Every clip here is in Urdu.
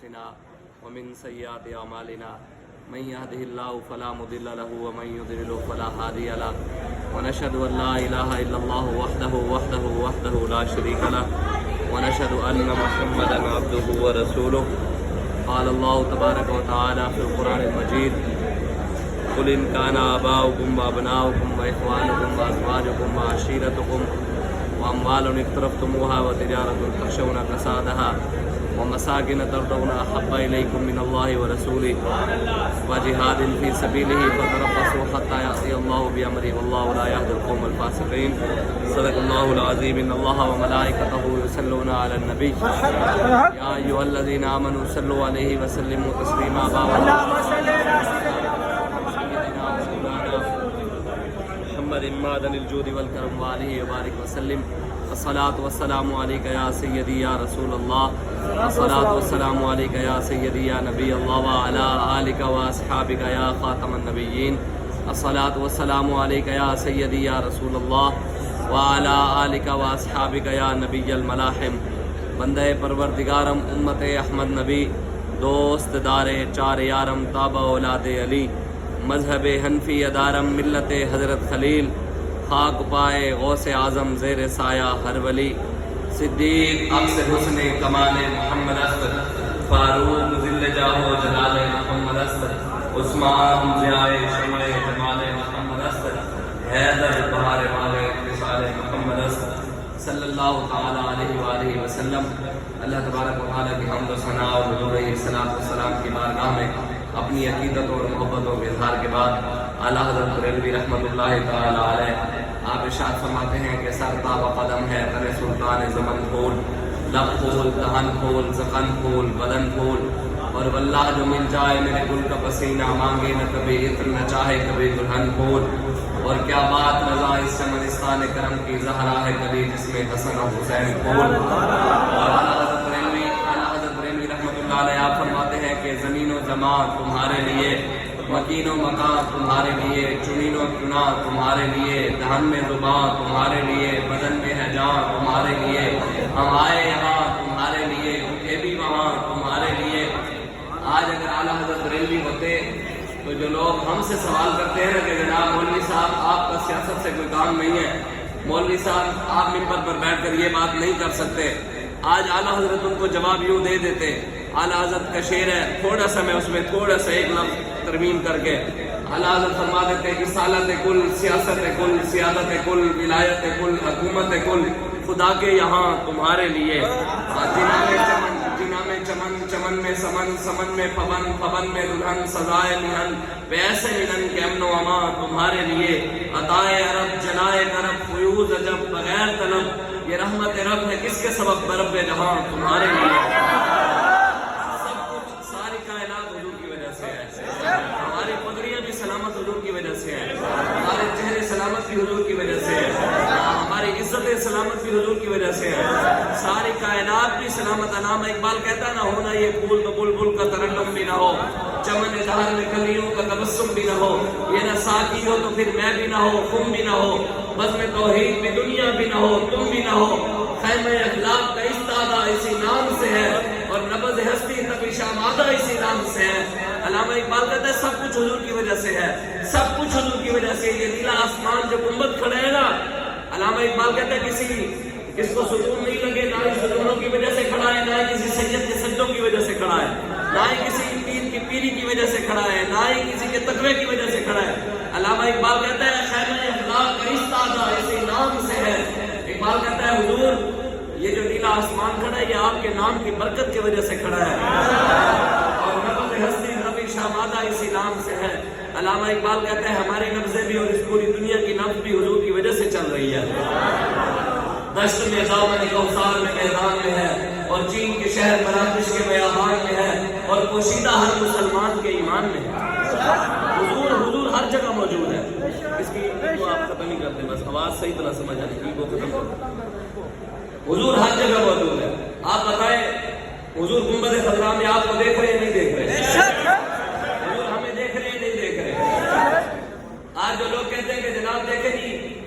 أنفسنا ومن سيئات أعمالنا من يهده الله فلا مضل له ومن يضلل فلا هادي له ونشهد أن لا إله إلا الله وحده لا شريك له ونشهد أن محمدا عبده ورسوله قال الله تبارك وتعالى في القرآن المجيد قل إن كان آباؤكم وأبناؤكم وإخوانكم وأزواجكم وعشيرتكم وأموال اقترفتموها وتجارة تخشون كسادها ومساكن ترضون أحب إليكم من الله ورسوله وجهاد في سبيله فتربصوا حتى يأتي الله بأمره والله لا يهدي القوم الفاسقين صدق الله العظيم إن الله وملائكته يصلون على النبي يا أيها الذين آمنوا صلوا عليه وسلموا تسليما اللهم صل على سيدنا محمد معدن الجود والكرم وآله وبارك وسلم الصلاة والسلام عليك يا سيدي يا رسول الله الصلاة والسلام عليك يا سيدي يا نبي الله وعلى آلك وأصحابك يا خاتم النبيين الصلاة والسلام عليك يا سيدي يا رسول الله وعلى آلك وأصحابك يا نبي الملاحم بندے پروردگارم امت احمد نبی دوست دار چار یارم تابع اولاد علی مذہب حنفی ادارم ملت حضرت خلیل خاک پائے غوث اعظم زیر سایہ ہر ولی صدیق عکس حسن کمال محمد اسد فاروق ذل جاہ و جلال محمد اسد عثمان ضیاء شمع جمال محمد اسد حیدر بہار مال اتصال محمد اسد صلی اللہ تعالی علیہ وآلہ وسلم اللہ تبارک و تعالی کی حمد و ثنا اور حضور علیہ السلام کی بارگاہ میں اپنی عقیدت اور محبتوں کے اظہار کے بعد اعلیٰ حضرت بریلوی رحمۃ اللہ تعالی علیہ آپ ارشاد فرماتے ہیں کہ سر تاب قدم ہے تن سلطان زمن پھول لب پھول دہن پھول زخن پھول بدن پھول اور واللہ جو مل جائے میرے گل کا پسینہ مانگے نہ کبھی عطر نہ چاہے کبھی دلہن پھول اور کیا بات رضا اس چمنستان کرم کی زہرا ہے کبھی جس میں حسن و حسین پھول اور اعلیٰ حضرت بریلوی رحمۃ اللہ علیہ آپ فرماتے ہیں کہ زمین و زمان تمہارے لیے مکین و مکان تمہارے لیے چنین و چنا تمہارے لیے دہن میں زبان تمہارے لیے بدن میں ہے جان تمہارے لیے ہم آئے یہاں تمہارے لیے اٹھے بھی وہاں تمہارے لیے آج اگر اعلیٰ حضرت بریلوی ہوتے تو جو لوگ ہم سے سوال کرتے ہیں کہ جناب مولوی صاحب آپ کا سیاست سے کوئی کام نہیں ہے مولوی صاحب آپ منبر پر بیٹھ کر یہ بات نہیں کر سکتے آج اعلیٰ حضرت ان کو جواب یوں دے دیتے اعلیٰ حضرت کا شعر ہے تھوڑا سا میں اس میں تھوڑا سا ایک لفظ ترمیم کر کے اعلیٰ حضرت فرما دیتے ہیں رسالت کل سیاست کل سیادت کل ولایت کل حکومت کل خدا کے یہاں تمہارے لیے جنا میں چمن چمن میں سمن سمن میں پون پون میں دلہن سزائے ملن پیسے ملن کے امن و امان تمہارے لیے عطائے عرب جلائے کرب فیوز عجب بغیر طلب یہ رحمت رب ہے کس کے سبب برب جہاں تمہارے لیے سب کچھ ساری کائنات حضور کی وجہ سے ہے ہماری پگڑیاں بھی سلامت حضور کی وجہ سے ہے ہمارے چہرے سلامت بھی حضور کی وجہ سے ہے ہماری عزت سلامت بھی حضور کی وجہ سے ہے ساری کائنات بھی سلامت علامہ اقبال کہتا ہے نہ ہونا یہ پھول تو بلبل کا ترنم بھی نہ ہو چمن دہر میں کلیوں کا تبسم بھی نہ ہو یہ نہ ساقی ہو تو پھر میں بھی نہ ہو خم بھی نہ ہو بزم توحید میں دنیا بھی نہ ہو تم بھی نہ ہو خیمہ اخلاق کا استادہ اسی نام سے ہے اور نبض ہستی تپش آمادہ اسی نام سے ہے علامہ اقبال کہتا ہے سب کچھ حضور کی وجہ سے ہے سب کچھ حضور کی وجہ سے یہ نیلا آسمان جو گنبد کھڑا ہے نا علامہ اقبال کہتا ہے کس کو سکون نہیں لگے نہ ہی ستونوں کی وجہ سے کھڑا ہے نہ ہی کسی سید کے سجدوں کی وجہ سے کھڑا ہے نہ ہی کسی پیر کی پیری کی وجہ سے کھڑا ہے نہ ہی کسی کے تقوی کی وجہ سے کھڑا ہے علامہ اقبال کہتا ہے خیمہ اخلاق کا استادہ اسی نام سے ہے اقبال کہتا ہے حضور یہ جو نیلا آسمان کھڑا ہے یہ آپ کے نام کی برکت کی وجہ سے کھڑا ہے اور نبض ہستی نبی شامادہ اسی نام سے ہے علامہ اقبال کہتا ہے ہماری نبضیں بھی اور اس پوری دنیا کی نبض بھی حضور کی وجہ سے چل رہی ہے دشت میں دامن کوثر میں میدان میں ہے اور چین کے شہر مراکش کے بیابان میں ہے اور پوشیدہ ہر مسلمان کے ایمان میں ہے حضور ہر جگہ موجود ہے اس کی کو آپ ختم نہیں کرتے بس آواز صحیح طرح سمجھ آنے کی کو ختم کرتے حضور ہر جگہ موجود ہے آپ بتائیں حضور گنبد خضرا میں آپ کو دیکھ رہے ہیں نہیں دیکھ رہے حضور ہمیں دیکھ رہے ہیں نہیں دیکھ رہے آج جو لوگ کہتے ہیں کہ جناب دیکھیں جی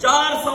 400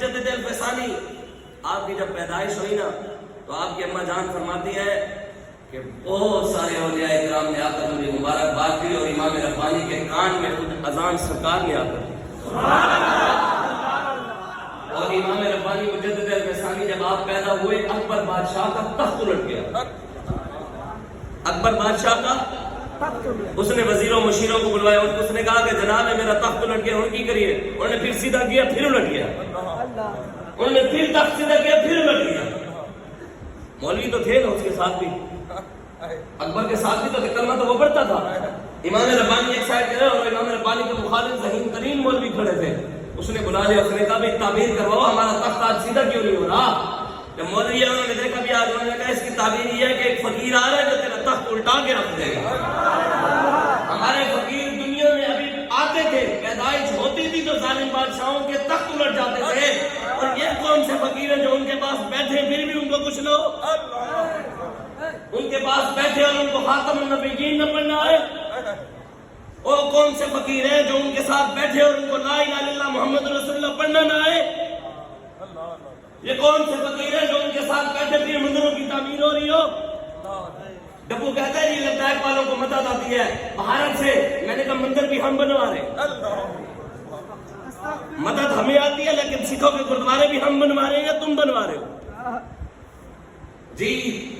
مجدد الفسانی، آپ کی جب پیدائش ہوئی نا تو آپ کی اماں جان فرماتی ہے کہ بہت سارے اولیاء کرام نے آ کر مجھے مبارکباد دی اور امام ربانی کے کان میں خود اذان سرکار نے آ کر دی، اور امام ربانی مجدد الفسانی جب آپ پیدا ہوئے اکبر بادشاہ کا تخت الٹ گیا، اکبر بادشاہ کا اس نے وزیروں مشیروں کو بلوایا، اس نے کہا کہ جناب ہے میرا تخت الٹ گیا، ان کی کریے، انہوں نے پھر سیدھا کیا پھر الٹ گیا، انہوں نے پھر تخت سیدھا کیا پھر الٹ گیا۔ مولوی تو تھے نا اس کے ساتھ بھی، اکبر کے ساتھ بھی تو کلمہ تو وہ پڑھتا تھا۔ امام ربانی ایک سائڈ گئے اور امام ربانی کے مخالف ذہین ترین مولوی کھڑے تھے، اس نے بلا لیا، اس نے کہا بھی تعبیر کرواؤ ہمارا تخت آج سیدھا کیوں نہیں ہو رہا؟ جب مولوی انہوں نے دیکھا بھی آج، انہوں نے کہا اس کی تعبیر یہ ہے کہ ایک فقیر آ رہا ہے جو تیرا تخت الٹا کے رکھ دے گا۔ ہمارے فقیر دنیا میں ابھی آتے تھے، پیدائش ہوتی تھی تو ظالم بادشاہوں کے تخت الٹ جاتے تھے، اور یہ کون سے فقیر ہیں جو ان کے پاس بیٹھے پھر بھی ان کو کچھ لو، ان کے پاس بیٹھے اور ان کو خاتم النبیین نہ پڑھنا ہے؟ وہ کون سے فقیر ہیں جو ان کے ساتھ بیٹھے اور ان کو لا الہ الا اللہ محمد رسول اللہ پڑھنا نہ آئے؟ یہ کون سے فقیر ہیں جو ان کے ساتھ بیٹھے پھر مندروں کی تعمیر ہو رہی ہو؟ ڈبو کہتا ہے یہ لداخ والوں کو مدد آتی ہے بھارت سے، میں نے کہا مندر بھی ہم بنوا رہے، مدد ہمیں آتی ہے لیکن سکھوں کے گردوارے بھی ہم بنوا رہے ہیں یا تم بنوا رہے ہو؟ جی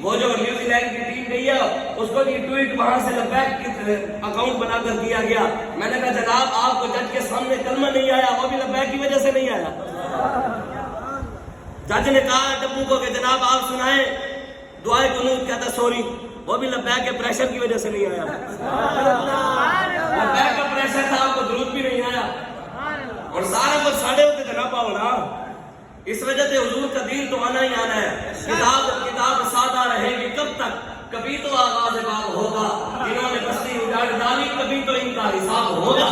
وہ جو نیوزی لینڈ کی ٹیم گئی ہے اس کو یہ ٹویٹ وہاں سے لبیک کی اکاؤنٹ بنا کر دیا گیا، میں نے کہا جناب آپ کو جج کے سامنے کلمہ نہیں آیا، وہ بھی لبیک کی وجہ سے نہیں آیا۔ جج نے کہا ڈبو کو کہ جناب آپ سنائیں دعائے قنوت، کہتا سوری، وہ بھی لبیک کے پریشر کی وجہ سے نہیں آیا، لبیک کا پریشر تھا، آپ کو درود بھی نہیں آیا، اور سارا کچھ ساڑھے ہوتے جناب آؤ نا۔ اس وجہ سے حضور کا دین تو آنا ہی آنا ہے، کتاب سادہ رہے گی کب تک، کبھی تو آغاز باب ہوگا، جنہوں نے بستی اجاڑ ڈالی کبھی تو ان کا حساب ہوگا۔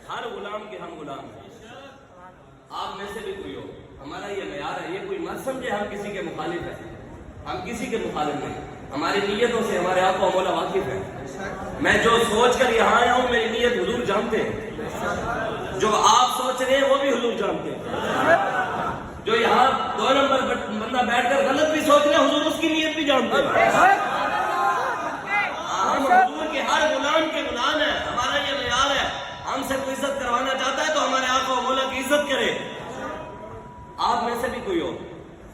ہر غلام کے ہم غلام ہیں، آپ میں سے بھی کوئی ہو، ہمارا یہ معیار ہے، یہ کوئی مت سمجھے ہم کسی کے مخالف ہیں، ہم کسی کے مخالف نہیں، ہماری نیتوں سے ہمارے آقا و مولا واقف ہیں۔ میں جو سوچ کر یہاں آیا ہوں میری نیت حضور جانتے ہیں، جو آپ سوچ رہے ہیں وہ بھی حضور جانتے ہیں، جو یہاں 2 نمبر بندہ بیٹھ کر غلط بھی سوچ رہے ہیں حضور اس کی نیت بھی جانتے ہیں۔ ہم حضور کے ہر غلام کے غلام ہیں، ہمارا یہ معیار ہے، ہم سے کوئی عزت کروانا چاہتا ہے تو ہمارے آقا و مولا کی عزت کرے، آپ میں سے بھی کوئی ہو۔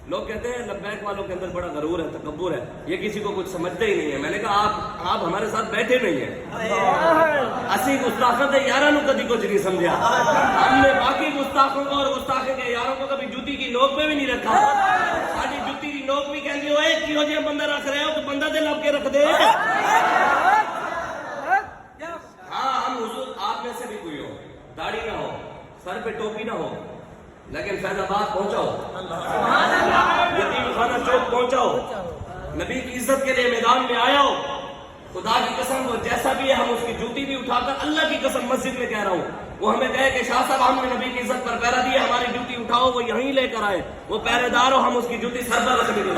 لوگ کہتے ہیں لبیک والوں کے اندر بڑا غرور ہے، تکبر ہے، یہ کسی کو کچھ سمجھتے ہی نہیں ہے۔ میں نے کہا آپ ہمارے ساتھ بیٹھے نہیں ہیں، اسی گستاخوں کے یاروں کو کبھی کچھ نہیں سمجھا، ہم نے باقی گستاخوں کو اور گستاخوں کے یاروں کو کبھی جوتی کی نوک پہ بھی نہیں رکھا، ساری جوتی کی نوک بھی کہتی ہوئے کیوں جی بندہ رکھ رہے ہو تو بندہ دے لب کے رکھ دے۔ ہاں ہم حضور آپ میں سے بھی کوئی ہو، داڑھی نہ ہو، سر پہ ٹوپی نہ ہو، لیکن فیض آباد پہنچاؤ، یتیم خانہ چوک پہنچاؤ، نبی کی عزت کے لیے میدان میں آیا ہو، خدا کی قسم وہ جیسا بھی ہے ہم اس کی جوتی بھی اٹھا کر، اللہ کی قسم مسجد میں کہہ رہا ہوں، وہ ہمیں کہے کہ شاہ صاحب ہم نے نبی کی عزت پر پہرا دیا، ہماری جوتی اٹھاؤ، وہ یہیں لے کر آئے، وہ پہرے دار ہو، ہم اس کی جوتی سر پر رکھنے کے لیے۔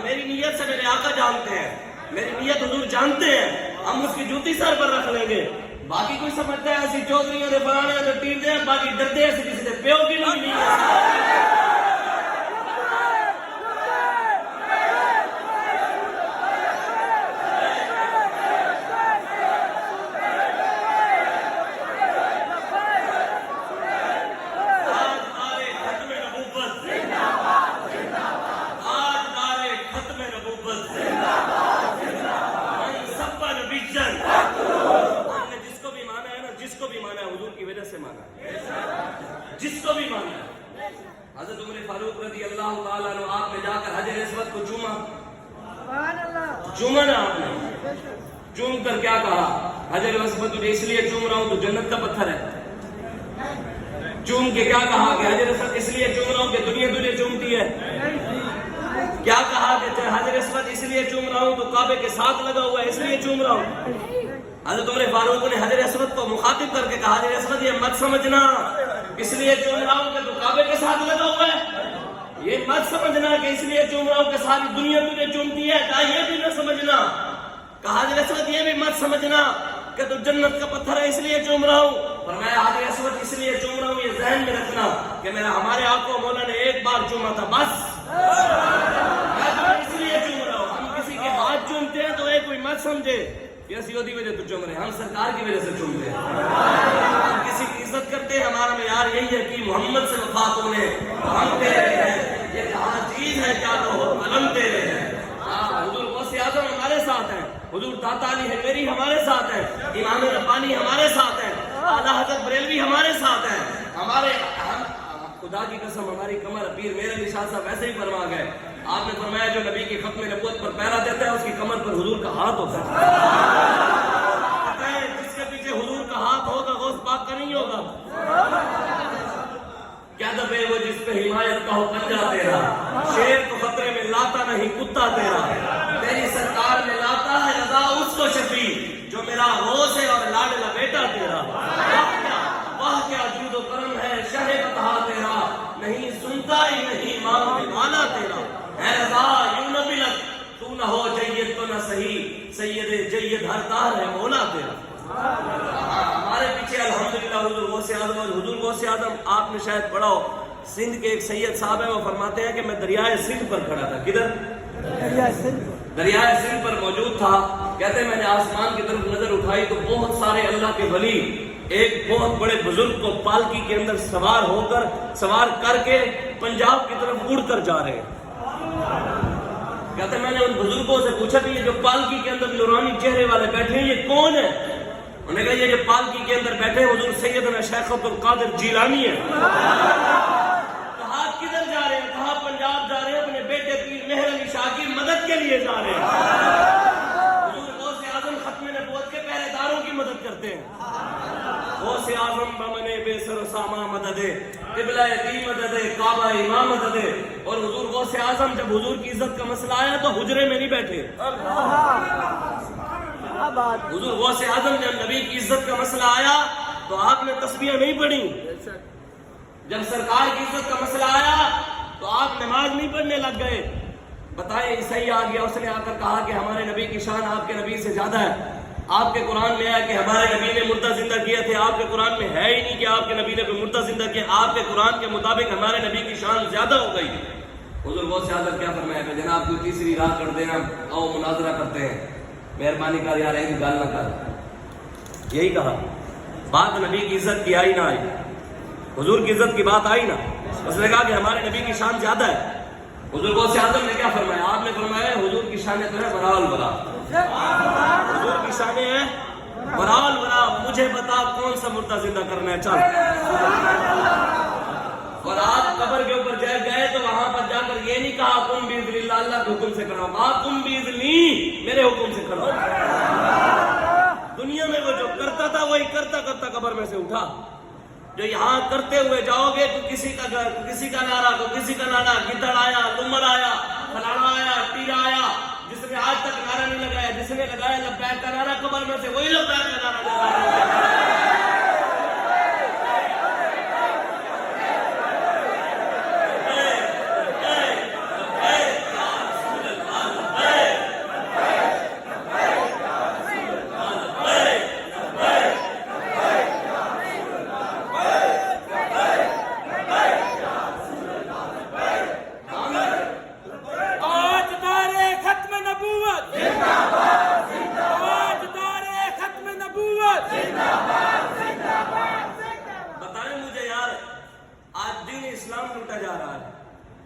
میری نیت سے میرے آقا جانتے ہیں، میری نیت حضور جانتے ہیں، ہم اس کی جوتی سر پر رکھ لیں گے۔ باقی کوئی سمجھتا ہے ایسی چودھریوں نے فلانے نے ٹیم دے، باقی ڈرتے ایسے کسی سے پیو کی نہیں ہے۔ جس کو بھی مانا ہے، حضرت عمر فاروق رضی اللہ تعالیٰ عنہ آپ نے جا کر حجر اسود کو چوما، چوما نا آپ نے، چوم کر کیا کہا؟ حجر اسود تجھے اس لیے چوم رہا ہوں تو جنت کا پتھر ہے. چوم کے کیا کہا کہ حجر اسود اس لیے چوم رہا ہوں کہ دنیا تجھے چومتی ہے؟ کیا کہا کہ حجر اسود اس لیے چوم رہا ہوں تو کعبے کے ساتھ لگا ہوا ہے اس لیے چوم رہا ہوں؟ حضرت عمر فاروق نے حجر اسود کو مخاطب کر کے کہا حجر اسود یہ مت سمجھنا اس لیے چوم رہا ہوں کہ تو کعبے کے ساتھ لگا ہوا ہے، یہ مت سمجھنا کہ اس لیے چوم رہا ہوں کہ ساری دنیا تجھے چومتی ہے، کہا یہ بھی نہ سمجھنا. کہا حجر اسود یہ بھی مت سمجھنا کہ تو جنت کا پتھر ہے اس لیے چوم رہا ہوں. فرمایا حجر اسود اس لیے چوم رہا ہوں یہ ذہن میں رکھنا کہ میرا ہمارے آقا مولا نے ایک بار چوما تھا بس، اس لیے چوم رہا ہوں. ہم کسی کے ہاتھ چومتے ہیں تو ایک کوئی مت سمجھے کہ اسی ہوتی وجہ تو چوم رہے ہیں، ہم سرکار کی وجہ سے چومتے ہیں. ہم کسی کی عزت کرتے ہیں، ہمارا معیار یہی ہے کہ محمد سے وفات ہونے ہم تیرے ہیں، یہ جہاں چیز ہے کیا تو ہو قلم تیرے ہیں. حضور غوث اعظم ہمارے ساتھ ہیں، حضور داتا علی حجویری ہمارے ساتھ ہیں، امام ربانی ہمارے ساتھ ہیں، اعلیٰ حضرت بریلوی ہمارے ساتھ ہیں. ہمارے خدا کی قسم ہماری کمر پیر میرے علی شاہ صاحب ویسے ہی فرما گئے. آپ نے فرمایا جو نبی کی ختم نبوت پر پہرا دیتا ہے اس کی کمر پر حضور کا ہاتھ ہوتا ہے. جس کے پیچھے حضور کا ہاتھ ہوگا غوث پاک کا نہیں ہوگا. کیا دبے وہ جس پہ حمایت کا ہو پنجا تیرا، شیر کو خطرے میں لاتا نہیں کتا تیرا، تیری سرکار میں لاتا ہے رضا اس کو شفیع جو میرا غوث ہے اور لاڈلا بیٹا تیرا. واہ کیا جود و کرم ہے شہ بتہا تیرا، نہیں سنتا ہی نہیں مانگنے والا تیرا. اے رضا یوں نہ بلک تو نہ ہو جید تو نہ صحیح، سید جید ہر تار ہے مولا تیرا. ہمارے پیچھے الحمدللہ حضور غوث اعظم، اور حضور غوث اعظم آپ نے شاید پڑھا ہو، سندھ کے ایک سید صاحب ہیں وہ فرماتے ہیں کہ میں دریائے سندھ پر کھڑا تھا. کدھر؟ دریائے سندھ پر موجود تھا. کہتے ہیں میں نے آسمان کی طرف نظر اٹھائی تو بہت سارے اللہ کے ولی ایک بہت بڑے بزرگ کو پالکی کے اندر سوار کر کے پنجاب کی طرف اڑ کر جا رہے ہیں. کہتے ہیں میں نے ان بزرگوں سے پوچھا کہ یہ جو پالکی کے اندر نورانی چہرے والے بیٹھے ہیں یہ کون ہے؟ انہوں نے کہا یہ جو پالکی کے اندر بیٹھے ہیں حضور سیدنا شیخ عبد القادر جیلانی ہے. کہا کدھر جا رہے ہیں؟ کہا پنجاب جا رہے ہیں، اپنے بیٹے پیر مہر علی شاہ کی مدد کے لیے جا رہے ہیں. حضور غوث اعظم ختم نبوت کے پہرے داروں کی مدد کرتے ہیں. غوث اعظم بمنے بے سر و ساما مدد قبلہ دی مدد کعبہ امام مدد. اور حضور غوث اعظم جب حضور کی عزت کا مسئلہ آیا تو حجرے میں نہیں بیٹھے. حضور غوث اعظم جب نبی کی عزت کا مسئلہ آیا تو آپ نے تسبیح نہیں پڑھی. جب سرکار کی عزت کا مسئلہ آیا تو آپ نماز نہیں پڑھنے لگ گئے. بتائیں عیسائی آ گیا، اس نے آ کر کہا کہ ہمارے نبی کی شان آپ کے نبی سے زیادہ ہے. آپ کے قرآن میں ہے کہ ہمارے نبی نے مردہ زندہ کیے تھے، آپ کے قرآن میں ہے ہی نہیں کہ آپ کے نبی نے کوئی مردہ زندہ کیا. آپ کے قرآن کے مطابق ہمارے نبی کی شان زیادہ ہو گئی. حضور غوث اعظم کیا فرمایا کہ جناب کوئی تیسری راہ کر دینا، آؤ مناظرہ کرتے ہیں، مہربانی کر یار ایک گال نہ کر. یہی کہا. بات نبی کی عزت کی آئی نہ آئی، حضور کی عزت کی بات آئی نا. اس نے کہا کہ ہمارے نبی کی شان زیادہ ہے. حضور غوث اعظم نے کیا فرمایا؟ آپ نے فرمایا حضور کی شان تو ہے برا البرا، حضور کی شان ہے برا البرا. مجھے بتا کون سا مردہ زندہ کرنا ہے، چل. اور آپ قبر کے اوپر جب گئے تو وہاں پر جا کر یہ نہیں کہا تم باذن اللہ اللہ کے حکم سے کھڑا ہو، کہا تم باذنی میرے حکم سے کھڑا ہو. دنیا میں وہ جو کرتا تھا وہی کرتا کرتا قبر میں سے اٹھا. جو یہاں کرتے ہوئے جاؤ گے تو کسی کا نعرہ تو کسی کا نعرہ، گدڑ آیا، لمر آیا، فلانا آیا، ٹیرا آیا. جس نے آج تک نعرہ نہیں لگایا، جس نے لگایا لبیک کا نعرہ قبر میں سے وہی لبیک کا نعرہ لگایا.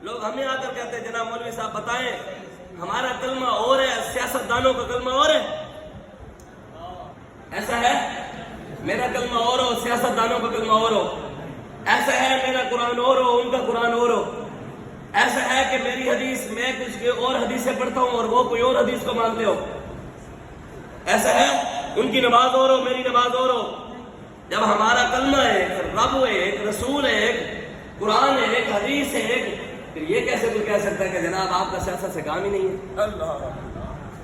لوگ ہمیں آ کر کہتے ہیں جناب مولوی صاحب بتائیں ہمارا کلمہ اور ہے، سیاست دانوں کا کلمہ اور ہے. ایسا ہے میرا کلمہ اور ہو، سیاست دانوں کا کلمہ اور ہو. ایسا ہے میرا قرآن اور ہو، ان کا قرآن اور ہو. ایسا ہے کہ میری حدیث میں کچھ اور حدیثیں پڑھتا ہوں اور وہ کوئی اور حدیث کو مانتے ہو. ایسا ہے ان کی نماز اور ہو میری نماز اور ہو. جب ہمارا کلمہ ہے رب ہے ایک رسول ہے ایک قرآن ہے ایک حدیث ہے ایک, پھر یہ کیسے کوئی کہہ سکتا ہے کہ جناب آپ کا سیاست سے کام ہی نہیں ہے.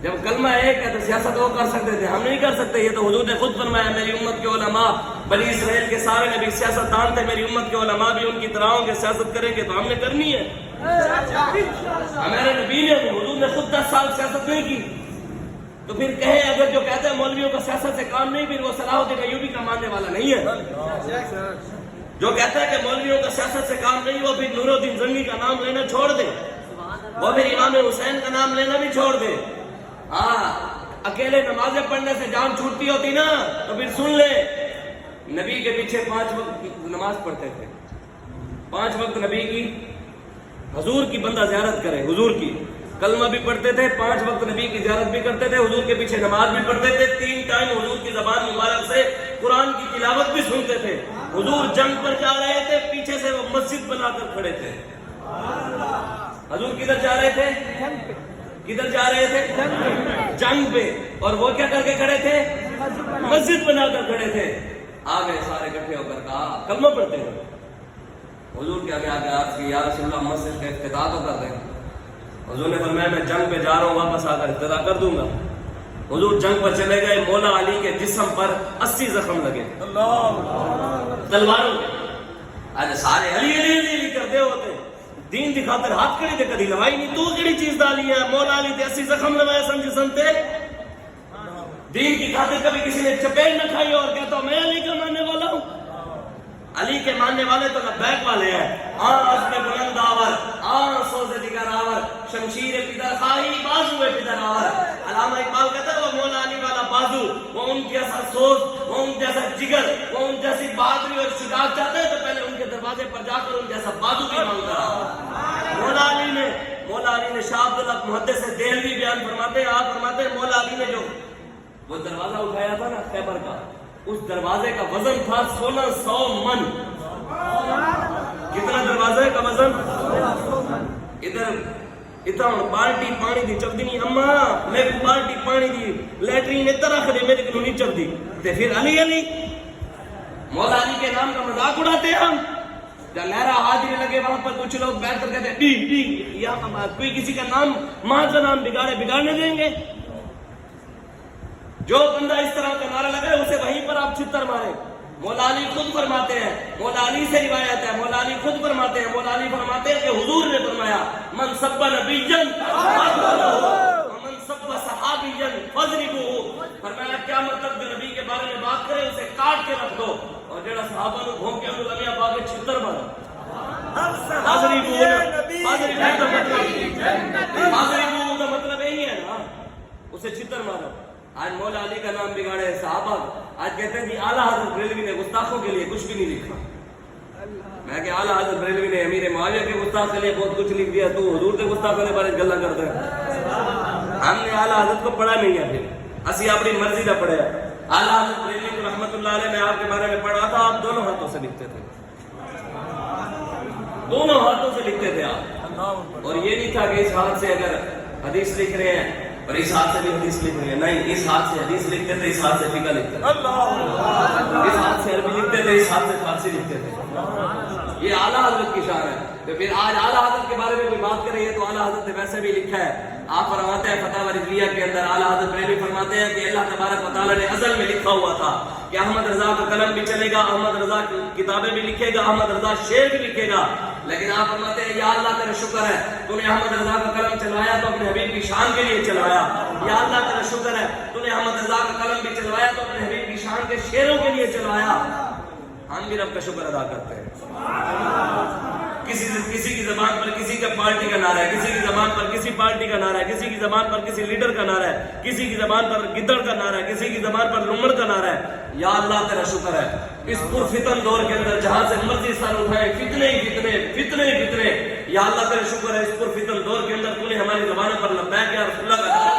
جب کلمہ ایک ہے تو سیاست وہ کر سکتے تھے, ہم نہیں کر سکتے. یہ تو حضور نے خود فرمایا میری امت کے علماء بنی اسرائیل کے سارے نبی سیاست دان تھے, میری امت کے علماء بھی ان کی طرح ہوں گے, سیاست کریں گے تو ہم نے کرنی ہے. ہمارے نبی نے حضور نے خود 10 سال سیاست نہیں کی. تو پھر کہیں اگر جو کہتے ہیں مولویوں کا سیاست سے کام نہیں, پھر وہ صلاح الدین ایوبی کا ماننے والا نہیں ہے. جو کہتا ہے کہ مولویوں کا سیاست سے کام نہیں, وہ پھر نور الدین زنگی کا نام لینا چھوڑ دے, وہ پھر امام حسین کا نام لینا بھی چھوڑ دے. ہاں اکیلے نمازیں پڑھنے سے جان چھوٹتی ہوتی نا تو پھر سن لے, نبی کے پیچھے 5 وقت نماز پڑھتے تھے, 5 وقت نبی کی حضور کی بندہ زیارت کرے, حضور کی کلمہ بھی پڑھتے تھے, 5 وقت نبی کی زیارت بھی کرتے تھے, حضور کے پیچھے نماز بھی پڑھتے تھے, 3 ٹائم حضور کی زبان مبارک سے قرآن کی تلاوت بھی سنتے تھے. حضور جنگ پر جا رہے تھے, پیچھے سے وہ مسجد بنا کر کھڑے تھے. حضور کدھر جا رہے تھے, کدھر جا رہے تھے, جنگ پہ, اور وہ کیا کر کے کھڑے تھے, مسجد بنا کر کھڑے تھے. آ گئے سارے اکٹھے ہو کر کہا کلمہ پڑھتے ہیں. حضور کے آگے آگے عرض کی یا رسول اللہ مسجد کا افتتاح تو کر دیں. حضور نے فرمایا میں جنگ پہ جا رہا ہوں, واپس آ کر افتتاح کر دوں گا. حضور جنگ پر چلے گئے, مولا علی کے جسم پر 80 زخم لگے تلواروں کے. آج سارے علی علی علی علی کرتے ہوتے, دین دی خاطر ہاتھ کھڑے تھے, کدی لوائی نہیں. تو کیڑی چیز ڈالی ہے, مولا علی تے 80 زخم لگائے سن جسم تے. دین کی خاطر کبھی کسی نے چپیڑ نہ کھائی اور کہتا ہوں میں علی کا ماننے والا ہوں. علی کے ماننے والے تو لبیک والے ہیں. آس پہ بلند آور, سوز دیگر آور, شمشیر پدر خواہی بازو پدر آور. علامہ اقبال کہتا ہے وہ مولا علی والا بازو, وہ ان جیسا سوز, وہ ان جیسا جگر, وہ ان جیسی بہادری اور شجاعت چاہتے ہیں تو پہلے ان کے دروازے پر جا کر ان جیسا بازو بھی مانگتا. مولا علی نے شاہ عبداللہ محدث سے دہلوی بیان فرماتے ہیں, آپ فرماتے ہیں مولا علی نے جو وہ دروازہ اٹھایا تھا نا خیبر کا, اس دروازے کا وزن تھا 1600 من. کتنا دروازے کا وزن, ادھر اتنا بالٹی پانی دی چلتی نہیں, اماں میں بالٹی پانی دی لیٹرین اتنا رکھ دے میرے کو نہیں چلتی. پھر علی علی, مولا علی کے نام کا مذاق اڑاتے ہیں ہم. جب لہرا حاضری لگے وہاں پر کچھ لوگ بیٹھ کر کہتے ہیں یا کوئی کسی کا نام ماں کا نام بگاڑنے دیں گے. جو بندہ اس طرح کا نعرہ لگائے اسے وہیں پر آپ چھتر مارے. مولا علی خود فرماتے ہیں, مولا علی سے روایت ہے, مولا علی خود فرماتے ہیں, مولا علی فرماتے ہیں کہ حضور نے فرمایا من سب نبیًا ومن سب صحابیًا فاضربوہ. فرمایا کیا مطلب جو نبی کے بارے میں بات کرے اسے کاٹ کے رکھ دو, اور جڑا صحابہ کو گھوم کے انہوں لگیا باغے چھتر مارو. فاضربوہ کا مطلب یہی ہے نا, اسے چھتر مارو. آج مولا علی کا نام بگاڑے صحابہ, آج کہتے ہیں کہ اعلیٰ حضرت بریلوی نے گستاخوں کے لیے کچھ بھی نہیں لکھا. میں کہ اعلیٰ حضرت بریلوی نے امیر معاویہ کے گستاخ کے لیے بہت کچھ لکھ دیا, تو حضور کے گستاخوں کے بارے میں گلا کرتا ہے. ہم نے اعلیٰ حضرت کو پڑھا نہیں ہے, پھر اسی اپنی مرضی کا پڑھا. اعلیٰ حضرت بریلوی کو رحمت اللہ علیہ میں آپ کے بارے میں پڑھا تھا, آپ دونوں ہاتھوں سے لکھتے تھے, دونوں ہاتھوں سے لکھتے تھے آپ. اور یہ نہیں تھا کہ اس ہاتھ سے اگر حدیث لکھ رہے ہیں اور اس ہاتھ سے بھی حدیث لکھ رہے ہیں, نہیں, اس ہاتھ سے حدیث لکھتے تھے, اس ہاتھ سے فقہ لکھتے تھے, اس ہاتھ سے عربی لکھتے تھے, اس ہاتھ سے فارسی لکھتے تھے. یہ اعلیٰ حضرت کی شان ہے. تو پھر آج اعلیٰ حضرت کے بارے میں کوئی بات کرے تو اعلیٰ حضرت نے ویسے بھی لکھا ہے. آپ فرماتے ہیں فتاوی رضویہ کے اندر اعلیٰ حضرت بریلوی فرماتے ہیں کہ اللہ تبارک و تعالیٰ نے ازل میں لکھا ہوا تھا کہ احمد رضا کا قلم بھی چلے گا, احمد رضا کی کتابیں بھی لکھے گا, احمد رضا شعر بھی لکھے گا. لیکن آپ فرماتے ہیں یا اللہ تیرا شکر ہے تو نے احمد رضا کا قلم چلوایا تو اپنے حبیب کی شان کے لیے چلوایا. یا اللہ تیرا شکر ہے تو نے احمد رضا کا قلم بھی چلوایا تو اپنے حبیب کی شان کے شعروں کے لیے چلوایا. ہم بھی رب کا شکر ادا کرتے ہیں. کسی کی زبان پر کسی کا پارٹی کا نعرہ ہے, کسی کی زبان پر کسی پارٹی کا نعرہ ہے, کسی کی زبان پر کسی لیڈر کا نعرہ ہے, کسی کی زبان پر گدڑ کا نعرہ ہے, کسی کی زبان پر لمڑ کا نعرہ ہے. یا اللہ تیرا شکر ہے اس پرفتن دور کے اندر جہاں سے مرضی سر اٹھائے فتنے ہی فتنے, فتنے ہی فتنے. یا اللہ تیرا شکر ہے اس پرفتن دور کے اندر تو نے ہماری زبانوں پر لبیک یا رسول اللہ کا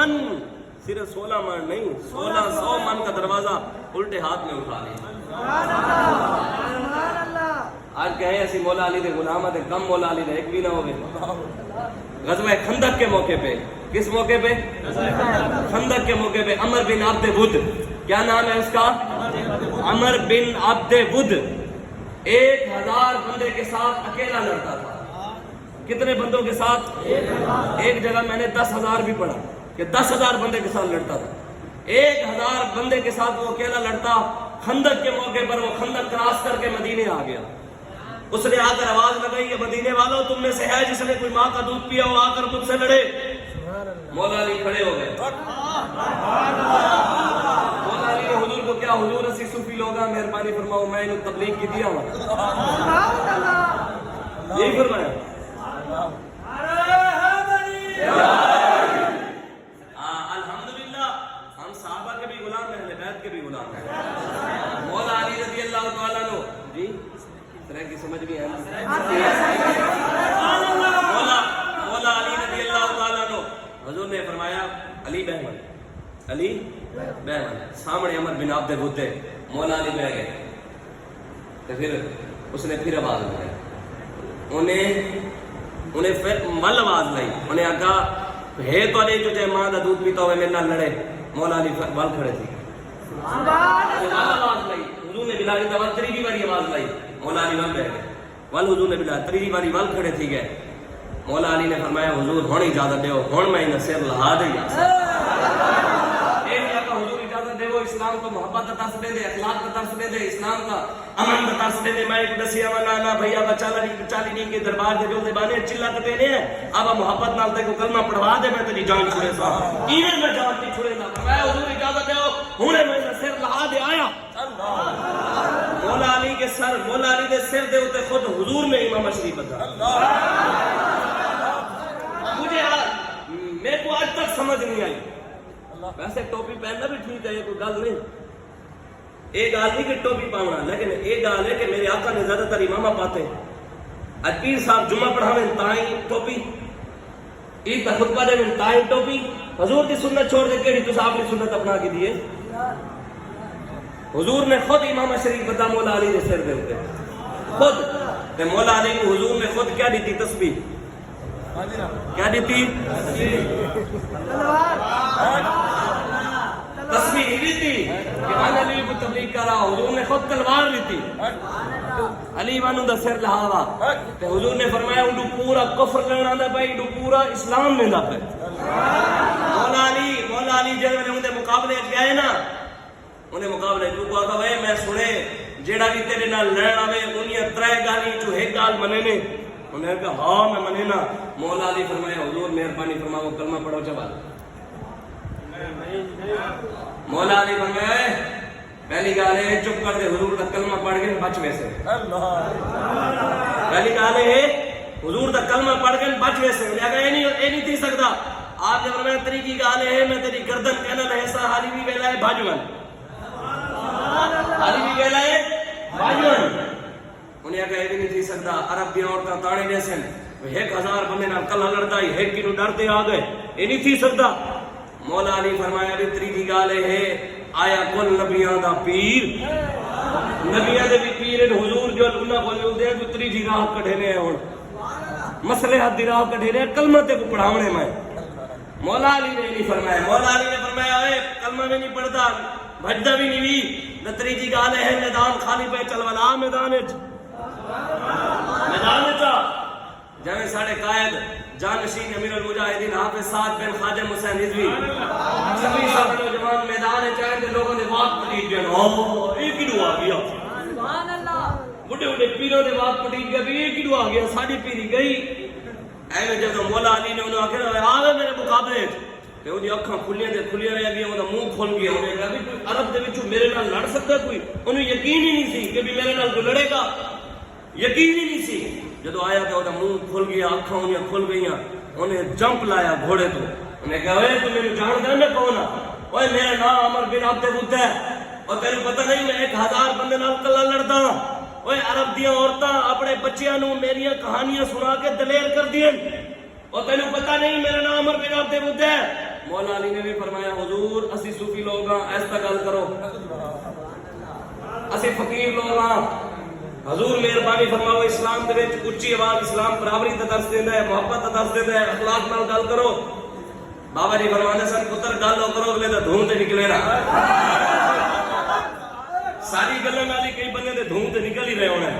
من, صرف 16 من نہیں, 1600 من کا دروازہ الٹے ہاتھ میں اٹھا لیا. آج کہیں ایسی مولا علی دے غلامہ دے کم مولا علی دے ایک بھی نہ ہوئے. غزوہ خندق کے موقع پہ, کس موقع پہ؟ خندق کے موقع پہ عمر بن عبد ود, کیا نام ہے اس کا؟ عمر بن عبد ود 1000 بندے کے ساتھ اکیلا لڑتا تھا. کتنے بندوں کے ساتھ؟ ایک جگہ میں نے 10,000 بھی پڑھا کہ 10,000 بندے کے ساتھ لڑتا تھا. 1000 بندے کے ساتھ وہ اکیلا لڑتا. خندق کے موقع پر وہ خندق کراس کر کے مدینے آ گیا. اس نے آ کر آواز لگائی کہ مدینے والوں تم میں سے ہے جس نے کوئی ماں کا دودھ پیا وہ آ کر مجھ سے لڑے. مولا علی کھڑے ہو گئے. مولا علی نے حضور کو کیا, حضور اسی صوفی لوگا مہربانی فرماؤ میں انہوں تبلیغ کی دیا ہوں. یہی فرمایا. الحمدللہ ہم صحابہ کے بھی غلام ہیں, اہل بیت کے بھی غلام ہیں. مولا علی رضی اللہ تعالیٰ عنہ, جی طرح کی سمجھ بھی ہے. مولا علی رضی اللہ تعالیٰ عنہ, حضور نے فرمایا علی بہمن, علی بہمن. سامنے عمر بن عبد ود, مولا علی بہ گئے. تو پھر اس نے پھر آواز لگائی. انہیں پھر مل آواز لائی. انہیں آگا ہے تو علی جو جائے ماں دا دودھ پیتا ہوئے میرے نال لڑے. مولا علی بال کھڑے تھے. آواز لائی. حضور نے بلال دی تیسری باری آواز لائی. مولا علی ول بیٹھ گئے. ول حضور نے بلال تیسری باری ول کھڑے تھی گئے. مولا علی نے فرمایا حضور ہن اجازت دیو, ہن میں انہیں سر لہا دے. حضور اجازت دیو, اسلام کو محبت کا درس دے دے, اخلاق کا درس دے دے, اسلام کا امن کا درس دے دے. میں ایک دسیا نا بھیا بچہ چالی نہیں کے دربار دے جو بانے چلا کتے نے اب محبت نال تے کو کلمہ پڑھوا دے میں تیری جان چھڑے سا. ایویں میں جان نہیں چھڑے نہ. میں حضور اجازت دیو, ہن میں سر لہا دے آیا. مولا علی کے سر, مولا علی دے سر دے اوتے خود حضور نے امام شریف بتا. مجھے میرے کو آج تک سمجھ نہیں آئی. ویسے ٹوپی پہننا بھی ٹھیک ہے, یہ کوئی گل نہیں. ایک گال نہیں کہ ٹوپی پاؤنا, لیکن ایک گال ہے کہ میرے آقا نے زیادہ تر امامہ پاتے. اج پیر صاحب جمعہ پڑھاویں تائیں ٹوپی, عید کا خطبہ دے تائیں ٹوپی. حضور کی سنت چھوڑ دے کیڑی تساں اپنی سنت اپنا کے دیے. حضور نے خود امام شریف بتا مولا علی دے سر دے اوتے خود. تے مولا علی کو حضور نے خود کیا دیتی تسبیح, کیا دیتی تسبیح دیتی کہ میں علی کو تبلیغ کرا. حضور نے خود تلوار دیتی. علی وانو دا سر لہاوا تے حضور نے فرمایا اونوں پورا کفر لینا دا بھائی, اونوں پورا اسلام لیندا پے. مولا علی جے نے اون دے مقابلے اگے آئے نا, انہیں مقابلے تو کہا کہ میں سنے جیڑا بھی تیرے نال لڑن آوے انہیں 3 گالی چو ایک گال منے نے. انہیں کہا ہاں میں منے نا. مولا علی فرمایا حضور مہربانی فرماؤ کلمہ پڑھو چبال. مولا علی فرمایا پہلی گال ہے چپ کر دے, حضور دا کلمہ پڑھ کے بچ ویسے. پہلی گال ہے حضور دا کلمہ پڑھ کے بچ ویسے. انہیں کہا یہ نہیں تھی سکتا. آپ نے فرمایا طریقی گال ہے میں تیری گردن کہنا لہسا حالی بھی ویلا ہے بھاجون, حالی بھی ویلا ہے بھاجون. انہیں کہا یہ نہیں تھی سکتا. عرب دی عورتاں تاڑے جیسے 1000 بندے نال کلہ لڑتا ہی ایک کنو ڈرتے آ گئے, یہ نہیں تھی سکتا. مولا علی فرمایا بھی طریقی گال ہے آیا کل نبیاں دا پیر, نبیاں دے بھی پیر حضور جو انہاں کول ملدے ہیں کوئی تریجی راہ کڈھے نے ہن مصلحت دی راہ کڈھے نے کلمہ تے کو پڑھاونے میں. مولا علی نے نہیں فرمایا. مولا علی نے فرمایا اے کلمہ میں نہیں پڑھتا بھجدا بھی نہیں وی نہ تریجی گال ہے میدان خالی پہ چل والا میدان وچ جویں ساڈے قائد جانشین امیر المجاہدین حافظ سعد بن خواجہ حسین رضوی سبھی سب نوجوان میدان چاہے تے لوگوں دے واق پٹیج گئے. او اے کیڑو آ گیا, سبحان اللہ. بڑے بڑے پیروں دے واق پٹیج گئے, یہ کیڑو آ گیا, ساڈی پیری گئی. ایویں جب مولا علی نے انہوں آخر آوے میرے مقابلے تے اودی اکھاں کھلیاں تے کھلیاں رہ گئیاں, اوندا منہ کھل گیا. انہیں کہا بھی کوئی عرب دے وچوں میرے نال لڑ سکدا کوئی؟ انہوں یقین ہی نہیں سی کہ بھی میرے نال کوئی لڑے گا, یقین ہی نہیں سی. جدو آیا تو اوندا منہ کھل گیا, اکھاں اونیاں کھل گئیاں. انہیں جمپ لایا گھوڑے تو. انہیں کہا اے تو میرے جاندا میں کون ہاں؟ اوے میرا نام عمر بن عبد ود ہے اور تینوں پتہ نہیں میں 1000 بندے نال کلا لڑدا ہاں. اوے عرب دیاں عورتاں اپنے بچیاں نوں میریاں کہانیاں سنا کے دلیر کر دین اور تینوں پتہ نہیں میرا نام عمر بن عبد ود ہے. مولا علی نے بھی فرمایا حضور اسی صوفی لوگ ہاں ایسا گل کرو، اسی فقیر لوگ ہاں، حضور مہربانی فرماؤ اسلام دے وچ اچھی آواز، اسلام برابری دا درس دیندا ہے، محبت دا درس دیندا ہے، اخلاق نال گل کرو۔ بابا جی فرماندے سن پتر گل کرو اگلے دا دھون تے نکلے نا، ساری گلاں نال ہی کئی بندے دے دھون تے نکل ہی رہے ہونے،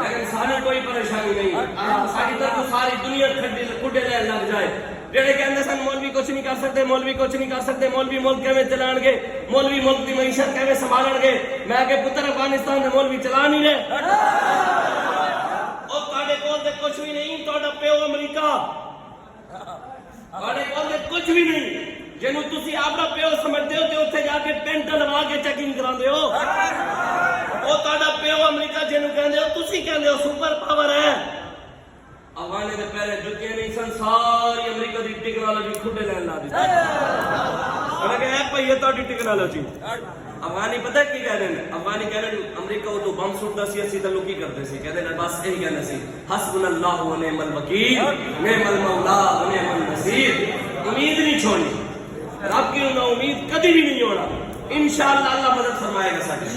لیکن سانو کوئی پریشانی نہیں، ساری طرف ساری دنیا کھڈے لین لگ جائے۔ جڑے کہندے سن مولوی کچھ نہیں کر سکتے، مولوی کچھ نہیں کر سکتے، مولوی ملک کیویں چلان گے، مولوی ملک دی معیشت کیویں سنبھالن گے، میں کہ پتر افغانستان دے مولوی چلا نہیں رہے، او تہاڈے کول تے کچھ بھی نہیں، تہاڈا پیو امریکہ، تہاڈے کول تے کچھ بھی نہیں، جنوں تسی اپنا پیو سمجھدے ہو تے اوتھے جا کے پینٹ لوا کے چیکنگ کراندے ہو، او تہاڈا پیو امریکہ جنوں کہندے ہو تسی کہندے ہو سپر پاور ہے۔ افغانے دے پہلے جُتے نہیں سن، ساری امریکہ دی ٹیکنالوجی کھڈے لین لا دتی، انہاں کہ ہے بھائی یہ تہاڈی ٹیکنالوجی۔ افغانی پتہ کی کہہ رہے ہیں؟ افغانی کہہ رہے ہیں امریکہ ادو بم سٹدا سی، اسی تعلق کی کرتے سی، کہتے ہیں بس یہی کہنا سی حسبنا اللہ و نعم الوکیل نعم المولا و نعم النصیر، امید نہیں چھوڑنی، رب کی نا امید کبھی بھی نہیں ہونا، انشاءاللہ اللہ مدد فرمائے گا ساڈی،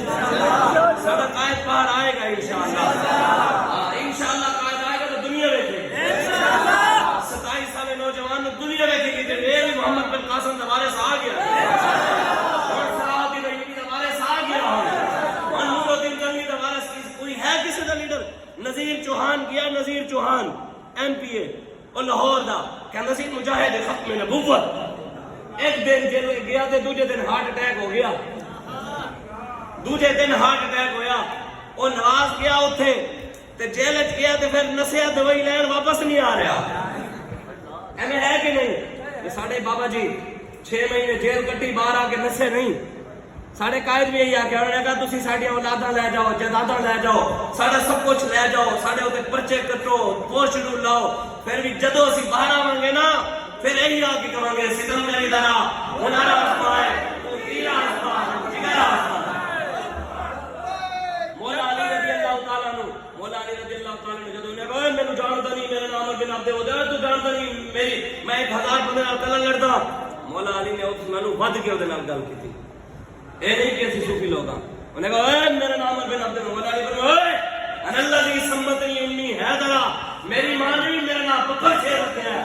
ساڈا قائد باہر آئے گا انشاءاللہ، انشاءاللہ قائد آئے گا تو دنیا دیکھے گی، 27 سالے نوجوان نے دنیا دیکھے گی کہ یہ محمد بن قاسم دا وارث آ گیا، کسی دا لیڈر نذیر چوہان گیا، نذیر چوہان ایم پی اے اور لاہور دا کہندا سی مجاہد ختم نبوت، ایک دن جیل گیا تے دوجے دن ہارٹ اٹیک ہو گیا، دوجے دن ہارٹ اٹیک ہویا، او نواز گیا اوتھے تے جیل وچ گیا تے پھر نسیا دوائی لین واپس نہیں آ رہا، ایویں ہے کہ نہیں؟ یہ ساڈے بابا جی 6 مہینے جیل کٹی باہر آ کے نسے نہیں، ساڈے قائد بھی یہی آخیا، انہوں نے کہا تسی ساڈیاں اولاداں لے جاؤ، جائیداداں لے جاؤ، ساڈا سب کچھ لے جاؤ، ساڈے اوتے پرچے کٹو، پوسٹ لاؤ، پھر بھی جدو اسی باہر آواں گے نا پھر یہی آ کے کہاں گے ستم میری درا ہنارا آسمان تو تیرا آسمان جگر آسمان۔ مولا علی رضی اللہ تعالیٰ عنہ، مولا علی رضی اللہ تعالیٰ عنہ جدو انہیں کہا میرے جانتا نہیں، میرا نام عبد العبد ہوتا ہے، تو جانتا نہیں میری میں 1000 بندے نال کلن لڑدا، مولا علی نے اس مینوں ود کے اودے نال گل کیتی، اے نہیں کہ اسی صوفی لوگ ہیں، انہیں کہا اے میرا نام بن عبد مولا علی فرمایا اے انا الذی سمتنی امی حیدرہ، میری ماں نے میرا نام پپر شیر رکھا ہے،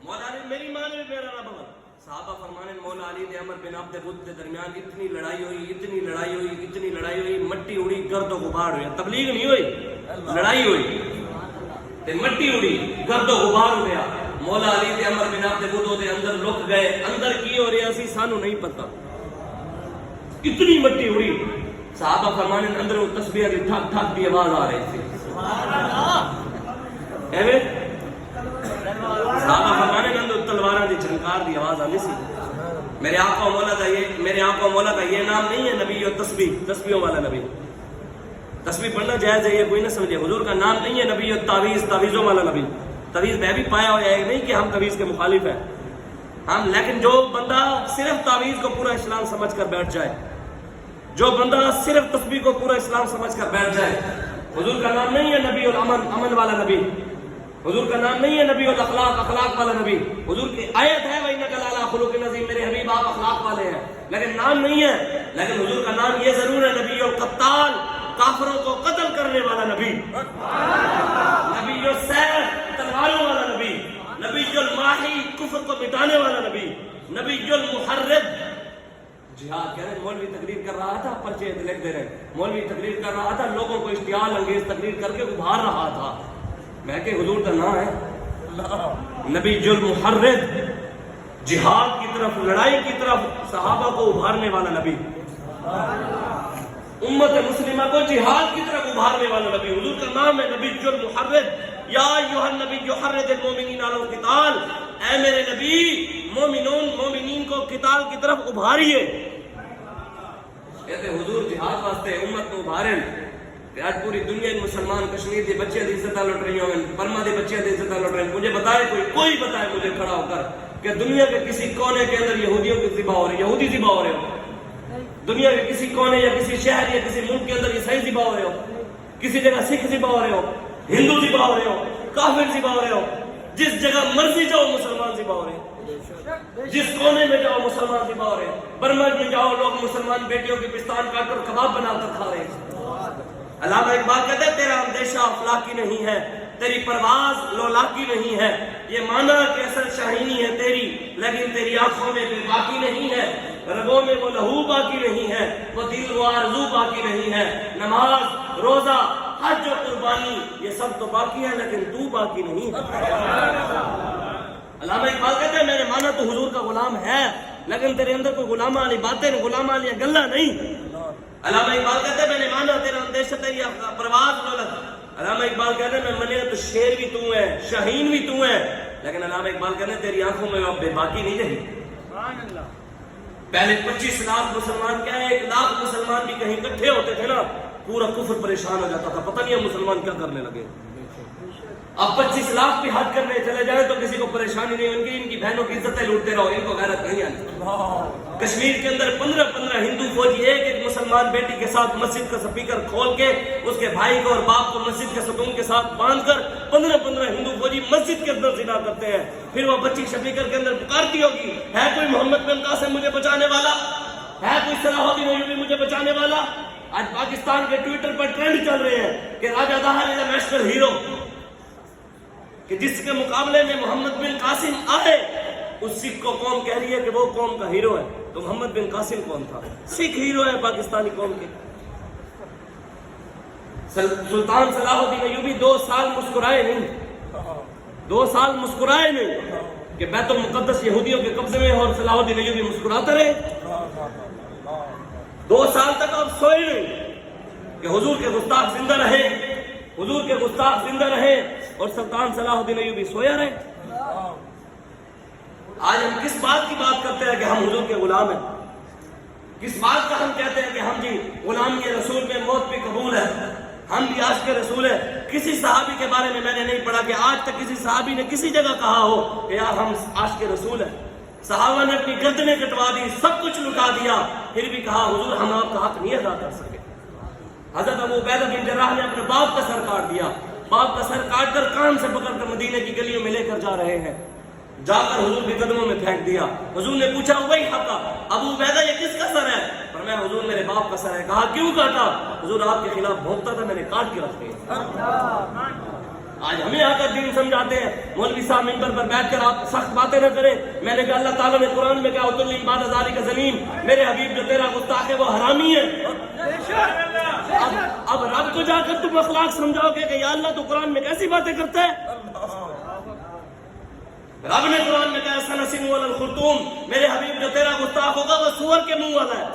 مولا علی میری ماں نے میرا نام پپر۔ صحابہ فرمانے مولا علی نے عمر بن عبد الود کے درمیان اتنی لڑائی ہوئی، اتنی لڑائی ہوئی، اتنی لڑائی ہوئی، مٹی اڑی، گرد و غبار ہوئی، تبلیغ نہیں ہوئی، لڑائی ہوئی تے مٹی اڑی، گرد و غبار ہو گیا، مولا علی تے عمر بن عبد الود دے اندر لک گئے، اندر کی ہو رہا سی سانو نہیں پتہ، اتنی مٹی اڑی، صحابہ فرمانے اندر تسبیح دی ٹھک ٹھک دی آواز آ رہی تھی، ایویں صحابہ فرمانے اندر تلواراں دی جھنکار دی آواز آندی سی۔ میرے آقا و مولا کا یہ نام نہیں ہے نبی و تسبیح، تسبیحوں والا نبی، تسبیح پڑھنا جائز ہے، یہ کوئی نہ سمجھے، حضور کا نام نہیں ہے نبی و تعویذ، تعویذوں والا نبی، تعویذ میں بھی پایا ہوا ہے، نہیں کہ ہم تعویذ کے مخالف ہیں ہم، لیکن جو بندہ صرف تعویذ کو پورا اسلام سمجھ کر بیٹھ جائے، جو بندہ صرف تسبیح کو پورا اسلام سمجھ کر بیٹھ جائے، حضور کا نام نہیں ہے نبی الامن، امن والا نبی، حضور کا نام نہیں ہے نبی الاخلاق، اخلاق والا نبی، حضور کی آیت ہے وَإِنَّكَ لَعَلَىٰ خُلُقٍ عَظِيمٍ، میرے حبیب آپ اخلاق والے ہیں، لیکن نام نہیں ہے، لیکن حضور کا نام یہ ضرور ہے نبی القتال، کافروں کو قتل کرنے والا نبی، نبی السیف، تلواروں والا نبی، نبی الماحی، کفر کو مٹانے والا نبی، نبی المحرد۔ جہاد کہہ رہے ہیں مولوی تقریر کر رہا تھا، پرچے لکھ دے رہے، مولوی تقریر کر رہا تھا، لوگوں کو اشتعال انگیز تقریر کر کے ابھار رہا تھا، میں کہ حضور کا نام ہے نبی المحرد، جہاد کی طرف، لڑائی کی طرف صحابہ کو ابھارنے والا نبی، امت مسلمہ کو جہاد کی طرف ابھارنے والا نبی، حضور کا نام ہے نبی المحرد، یا ایھا النبی حرد المؤمنین علی القتال، اے میرے نبی مومنین کو قتال کی طرف ابھاریے، کہتے حضور جہاد واسطے امت کو ابھارن، کہ آج پوری دنیا میں مسلمان کشمیر کے بچے دی عزت لٹ رہی ہوں، برما کے بچے دی عزت لٹ رہے ہیں، مجھے بتائے کوئی بتائے مجھے کھڑا ہو کر کہ دنیا کے کسی کونے کے اندر یہودیوں کی ذبح ہو رہی ہے، یہودی ذبح ہو رہے ہو، دنیا کے کسی کونے یا کسی شہر یا کسی ملک کے اندر عیسائی ذبح ہو رہے ہو، کسی جگہ سکھ ذبح ہو رہے ہو، ہندو ذبح ہو رہے ہو، کافر ذبح ہو رہے ہو، جس جگہ مرضی جاؤ مسلمان ذبح ہو رہے ہیں، جس کونے میں جاؤ مسلمان ذبح ہو رہے ہیں، برما میں جاؤ لوگ مسلمان بیٹیوں کے پستان کاٹ کر کباب بنا کر کھا رہے ہیں۔ علامہ اقبال کہتے ہیں تیرا اندیشہ افلاکی نہیں ہے، تیری پرواز لولاکی نہیں ہے، یہ مانا کہ اصل شاہینی ہے تیری، لیکن تیری آنکھوں میں دل باقی نہیں ہے، رگوں میں وہ لہو باقی نہیں ہے، وہ دل و آرزو باقی نہیں ہے، نماز روزہ حج و قربانی یہ سب تو باقی ہے لیکن تو باقی نہیں ہے۔ علامہ اقبال کہتے ہیں میں نے مانا تو حضور کا غلام ہے، لیکن تیرے اندر کوئی غلامہ والی باتیں غلامہ والی گلہ نہیں۔ علامہ اقبال کہتے ہیں میں نے مانا تیرا اندیشہ تیری پرواز لولت۔ علامہ اقبال کہتے ہیں میں منیا تو شیر بھی تو ہے، شاہین بھی تو ہے، لیکن علامہ اقبال کہتے ہیں تیری آنکھوں میں اب بے باقی نہیں رہی۔ پہلے 25 لاکھ مسلمان کیا ہے، 1 لاکھ مسلمان بھی کہیں اکٹھے ہوتے تھے نا پورا کفر پریشان ہو جاتا تھا، پتہ نہیں ہم مسلمان کیا کرنے لگے۔ اب 25 لاکھ بھی حج کرنے چلے جائیں تو کسی کو پریشانی نہیں، ان کی بہنوں کی عزتیں لوٹتے رہو، ان کو غیرت نہیں آتی۔ کشمیر کے اندر 15 ہندو فوجی ایک مسلمان بیٹی کے ساتھ مسجد کا سپیکر کھول کے اس کے بھائی کو اور باپ کو مسجد کے ستون کے ساتھ باندھ کر 15 ہندو فوجی مسجد کے اندر زنا کرتے ہیں۔ پھر وہ بچی سپیکر کے اندر پکارتی ہوگی ہے کوئی محمد بن قاسم مجھے بچانے والا، ہے کوئی صلاح الدین ایوبی مجھے بچانے والا۔ آج پاکستان کے ٹویٹر پر ٹرینڈ چل رہے ہیں کہ راجہ داہر از اے نیشنل ہیرو، کہ جس کے مقابلے میں محمد بن قاسم آئے اس سکھ کو قوم کہہ رہی ہے کہ وہ قوم کا ہیرو ہے، تو محمد بن قاسم کون تھا؟ سکھ ہیرو ہے پاکستانی قوم کے۔ سلطان صلاح الدین ایوبی 2 سال مسکرائے نہیں، 2 سال مسکرائے نہیں کہ بیت المقدس یہودیوں کے قبضے میں اور صلاح الدین ایوبی مسکراتے رہے۔ 2 سال تک آپ سوئے نہیں کہ حضور کے گستاخ زندہ رہے، حضور کے گستاخ زندہ رہے اور سلطان صلاح الدین ایوبی سویا رہے۔ آج ہم کس بات کی بات کرتے ہیں کہ ہم حضور کے غلام ہیں؟ کس بات کا ہم کہتے ہیں کہ ہم جی غلامی رسول میں موت بھی قبول ہے، ہم بھی عاشق رسول ہیں؟ کسی صحابی کے بارے میں نے نہیں پڑھا کہ آج تک کسی صحابی نے کسی جگہ کہا ہو کہ یار ہم عاشق رسول ہیں۔ صحابہ نے اپنی گردنیں کٹوا دی، سب کچھ لٹا دیا، پھر بھی کہا حضور ہم آپ کا حق نہیں ادا کر سکے۔ حضرت ابو عبیدہ بن جراح نے اپنے باپ کا سر کاٹ دیا، باپ کا سر کاٹ کر کان سے پکڑ کر مدینے کی گلیوں میں لے کر جا رہے ہیں، جا کر حضور کے قدموں میں پھینک دیا۔ حضور نے پوچھا وہی حقا ابو عبیدہ یہ کس کا سر ہے؟ فرمایا حضور میرے باپ کا سر ہے۔ کہا کیوں کاٹا؟ حضور آپ کے خلاف بھونکتا تھا، میں نے کاٹ کے رکھ دیا۔ آج ہمیں آ کر دین سمجھاتے ہیں، مولوی صاحب منبر پر بیٹھ کر آپ سخت باتیں نہ کریں۔ میں نے کہا اللہ تعالیٰ نے قرآن میں کہا اتلی بعد ذالک زنیم، میرے حبیب جو تیرا گستاخ ہے وہ حرامی ہے۔ اب رب کو جا کر تم اخلاق سمجھاؤ گے کہ یا اللہ تو قرآن میں کیسی باتیں کرتا ہے؟ رب نے قرآن میں کہا سنسمع علی الخرطوم، میرے حبیب جو تیرا گستاخ ہوگا وہ سور کے منہ والا ہے۔